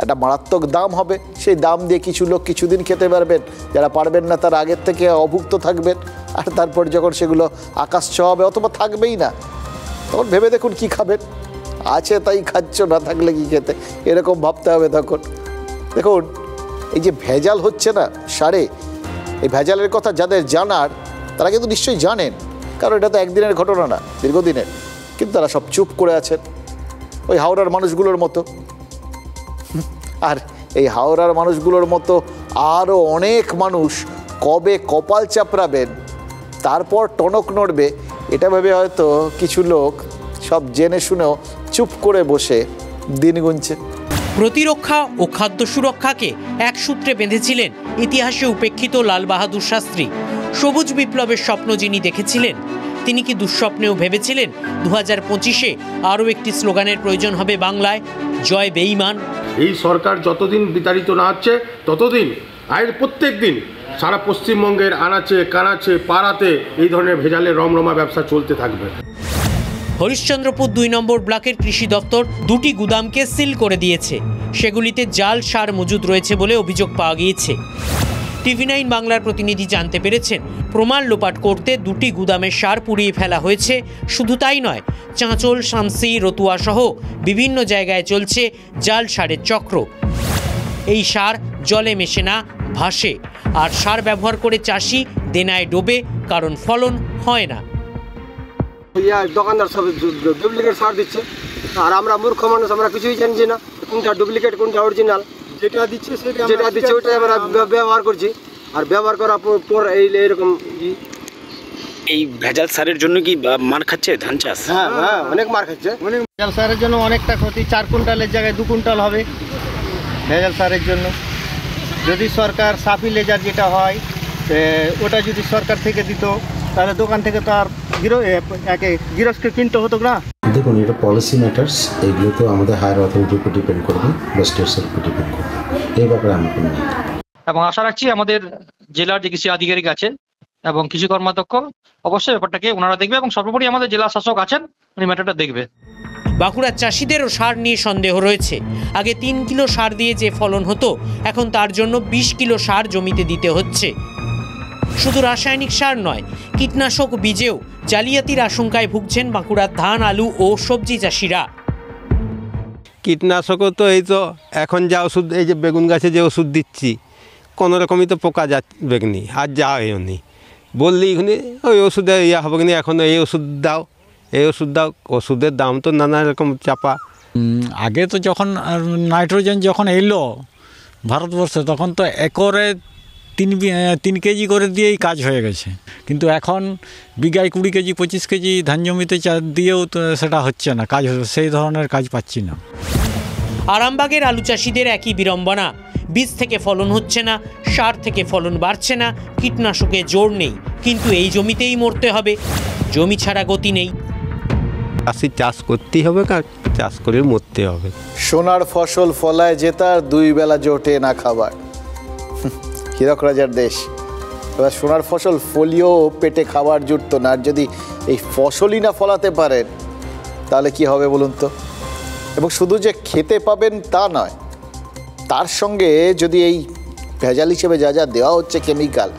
একটা মারাত্মক দাম হবে, সেই দাম দিয়ে কিছু লোক কিছুদিন খেতে পারবেন, যারা পারবেন না তারা আগের থেকে অভুক্ত থাকবেন, আর তারপর যখন সেগুলো আকাশ ছোঁয়া হবে অথবা থাকবেই না তখন ভেবে দেখুন কি খাবেন। আছে তাই খাচ্ছ, না থাকলে কি খেতে, এরকম ভাবতে হবে তখন। দেখুন এই যে ভেজাল হচ্ছে না সারে, এই ভেজালের কথা যাদের জানার তারা কিন্তু নিশ্চয়ই জানেন, কারণ এটা তো একদিনের ঘটনা না, দীর্ঘদিনের। কিন্তু তারা সব চুপ করে আছেন, ওই হাওড়ার মানুষগুলোর মতো। আর এই হাওড়ার মানুষগুলোর মতো আরও অনেক মানুষ কবে কপাল চাপড়াবেন তারপর টনক নড়বে এটা ভেবে হয়তো কিছু লোক সব জেনে শুনেও চুপ করে বসে দিন গুনছে। প্রতিরক্ষা ও খাদ্য সুরক্ষাকে এক সূত্রে বেঁধেছিলেন ইতিহাসে উপেক্ষিত লাল বাহাদুর শাস্ত্রী। সবুজ বিপ্লবের স্বপ্ন যিনি দেখেছিলেন তিনি কি দুঃস্বপ্নেও ভেবেছিলেন 2025-এ আরও একটি স্লোগানের প্রয়োজন হবে বাংলায়, জয় বেঈমান? এই সরকার যতদিন বিতাড়িত না হচ্ছে ততদিন আয়ের প্রত্যেক দিন সারা পশ্চিমবঙ্গের আনাচে কানাচে পাড়াতে এই ধরনের ভেজালের রমরমা ব্যবসা চলতে থাকবে। হরিশ্চন্দ্রপুর 2 নম্বর ব্লকের কৃষি দপ্তর 2টি গুদামকে সিল করে দিয়েছে। সেগুলিতে জাল সার মজুদ রয়েছে বলে অভিযোগ পাওয়া গিয়েছে। TV9 বাংলার প্রতিনিধি জানতে পেরেছেন প্রমাণ লোপাট করতে 2টি গুদামের সার পুড়িয়ে ফেলা হয়েছে। শুধু তাই নয়, চাঁচল, শামসি, রতুয়া সহ বিভিন্ন জায়গায় চলছে জাল সারের চক্র। এই সার জলে মেশে না, ভাসে, আর সার ব্যবহার করে চাষি দেনায় ডোবে, কারণ ফলন হয় না। দোকানদার সব ডুপ্লিকেট সার দিচ্ছে, আর আমরা মূর্খ মানুষ, আমরা কিছুই জানছি না কোনটা ডুপ্লিকেট কোনটা অরিজিনাল। যেটা দিচ্ছে ওইটাই আমরা ব্যবহার করছি, আর ব্যবহার করার পর এইরকম। এই ভেজাল সারের জন্য কি মার খাচ্ছে ধান চাষ? হ্যাঁ হ্যাঁ, অনেক মার খাচ্ছে। ভেজাল সারের জন্য অনেকটা ক্ষতি, 4 কুইন্টালের জায়গায় 2 কুইন্টাল হবে ভেজাল সারের জন্য। যদি সরকার সাফি লেজার যেটা হয় ওটা যদি সরকার থেকে দিত তাহলে দোকান থেকে তো আর গৃহস্থকে কিনতে হতো না। দেখুন, এটা পলিসি ম্যাটার্স, এগুলো তো আমাদের হায়ার অথরিটির উপর ডিপেন্ড করবে বা স্টেটসের উপর ডিপেন্ড করবে, এই ব্যাপারে আমি কোনো। এবং আশা রাখছি আমাদের জেলার যে কৃষি আধিকারিক আছেন এবং কৃষি কর্মাধ্যক্ষ অবশ্যই ব্যাপারটাকে ওনারা দেখবে, এবং সর্বোপরি আমাদের জেলা শাসক আছেন উনি ম্যাটারটা দেখবে। বাঁকুড়ার চাষিদেরও সার নিয়ে সন্দেহ রয়েছে। আগে 3 কিলো সার দিয়ে যে ফলন হতো এখন তার জন্য 20 কিলো সার জমিতে দিতে হচ্ছে। শুধু রাসায়নিক সার নয়, কীটনাশক বীজেও জালিয়াতির আশঙ্কায় ভুগছেন বাঁকুড়ার ধান, আলু ও সবজি চাষিরা। কীটনাশকও তো এই তো এখন যা ওষুধ, এই যে বেগুন গাছে যে ওষুধ দিচ্ছি কোনো রকমই তো পোকা যাবেনি, আর যা হয়নি বললি এখানে ওই ওষুধে ইয়ে হবে না, এখন এই ওষুধ দাও, এই ওষুধ দাও। ওষুধের দাম তো নানা রকম চাপা। আগে তো যখন নাইট্রোজেন যখন এলো ভারতবর্ষে তখন তো একরে 3 কেজি করে দিয়েই কাজ হয়ে গেছে, কিন্তু এখন বিঘায় 20 কেজি 25 কেজি ধান জমিতে দিয়েও তো সেটা হচ্ছে না, কাজ সেই ধরনের কাজ পাচ্ছি না। আরামবাগের আলু চাষিদের একই বিড়ম্বনা, বীজ থেকে ফলন হচ্ছে না, সার থেকে ফলন বাড়ছে না, কীটনাশকে জোর নেই, কিন্তু এই জমিতেই মরতে হবে, জমি ছাড়া গতি নেই। চাষি চাষ করতেই হবে, চাষ করে মরতে হবে। সোনার ফসল ফলায় জেতার 2 বেলা জোটে না খাবার, হীরক রাজার দেশ। এবার সোনার ফসল ফলিও পেটে খাবার জুটতো না, আর যদি এই ফসলই না ফলাতে পারেন তাহলে কি হবে বলুন তো। এবং শুধু যে খেতে পাবেন তা নয়, তার সঙ্গে যদি এই ভেজাল হিসেবে যা যা দেওয়া হচ্ছে কেমিক্যাল,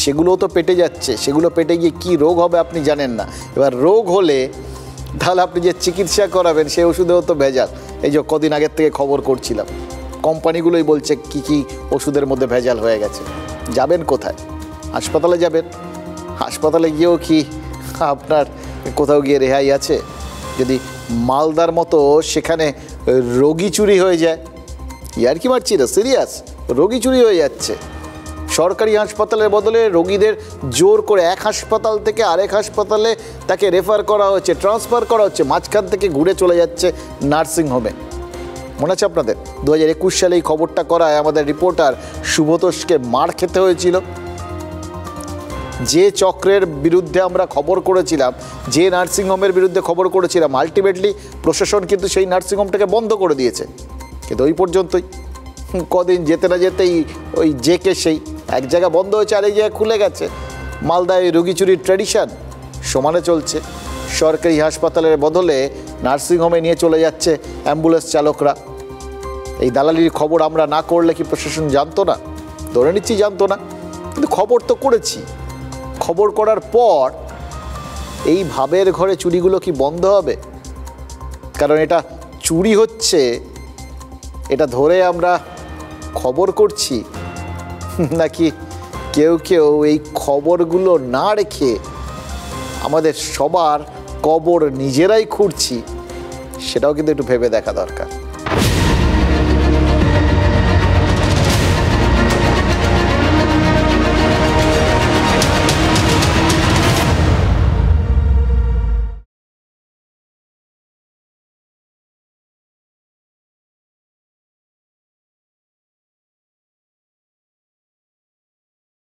সেগুলোও তো পেটে যাচ্ছে, সেগুলো পেটে গিয়ে কী রোগ হবে আপনি জানেন না। এবার রোগ হলে তাহলে আপনি যে চিকিৎসা করাবেন সেই ওষুধেও তো ভেজাল। এই যে কদিন আগের থেকে খবর করছিলাম, কোম্পানিগুলোই বলছে কি কি ওষুধের মধ্যে ভেজাল হয়ে গেছে। যাবেন কোথায়? হাসপাতালে যাবেন। হাসপাতালে গিয়েও কি আপনার কোথাও গিয়ে রেহাই আছে? যদি মালদার মতো সেখানে রোগী চুরি হয়ে যায়, ইয়ার কি মারছি না, সিরিয়াস, রোগী চুরি হয়ে যাচ্ছে। সরকারি হাসপাতালের বদলে রোগীদের জোর করে এক হাসপাতাল থেকে আরেক হাসপাতালে তাকে রেফার করা হচ্ছে, ট্রান্সফার করা হচ্ছে, মাঝখান থেকে ঘুরে চলে যাচ্ছে নার্সিংহোমে। মনে আছে আপনাদের 2021 সালে এই খবরটা করায় আমাদের রিপোর্টার শুভতোষকে মার খেতে হয়েছিল। যে চক্রের বিরুদ্ধে আমরা খবর করেছিলাম, যে নার্সিংহোমের বিরুদ্ধে খবর করেছিলাম, আলটিমেটলি প্রশাসন কিন্তু সেই নার্সিংহোমটাকে বন্ধ করে দিয়েছে। কিন্তু ওই পর্যন্তই, কদিন যেতে না যেতেই ওই জেকে সেই এক জায়গা বন্ধ হয়েছে, আরেক জায়গায় খুলে গেছে। মালদায় রোগী চুরির ট্র্যাডিশন সমানে চলছে। সরকারি হাসপাতালের বদলে নার্সিংহোমে নিয়ে চলে যাচ্ছে অ্যাম্বুলেন্স চালকরা। এই দালালির খবর আমরা না করলে কি প্রশাসন জানতো না? ধরে নিচ্ছি জানতো না, কিন্তু খবর তো করেছি। খবর করার পর এই ভাবের ঘরে চুরিগুলো কি বন্ধ হবে? কারণ এটা চুরি হচ্ছে, এটা ধরে আমরা খবর করছি, নাকি কেউ কেউ এই খবরগুলো না রেখে আমাদের সবার কবর নিজেরাই খুঁড়ছি? সেটাও কিন্তু একটু ভেবে দেখা দরকার।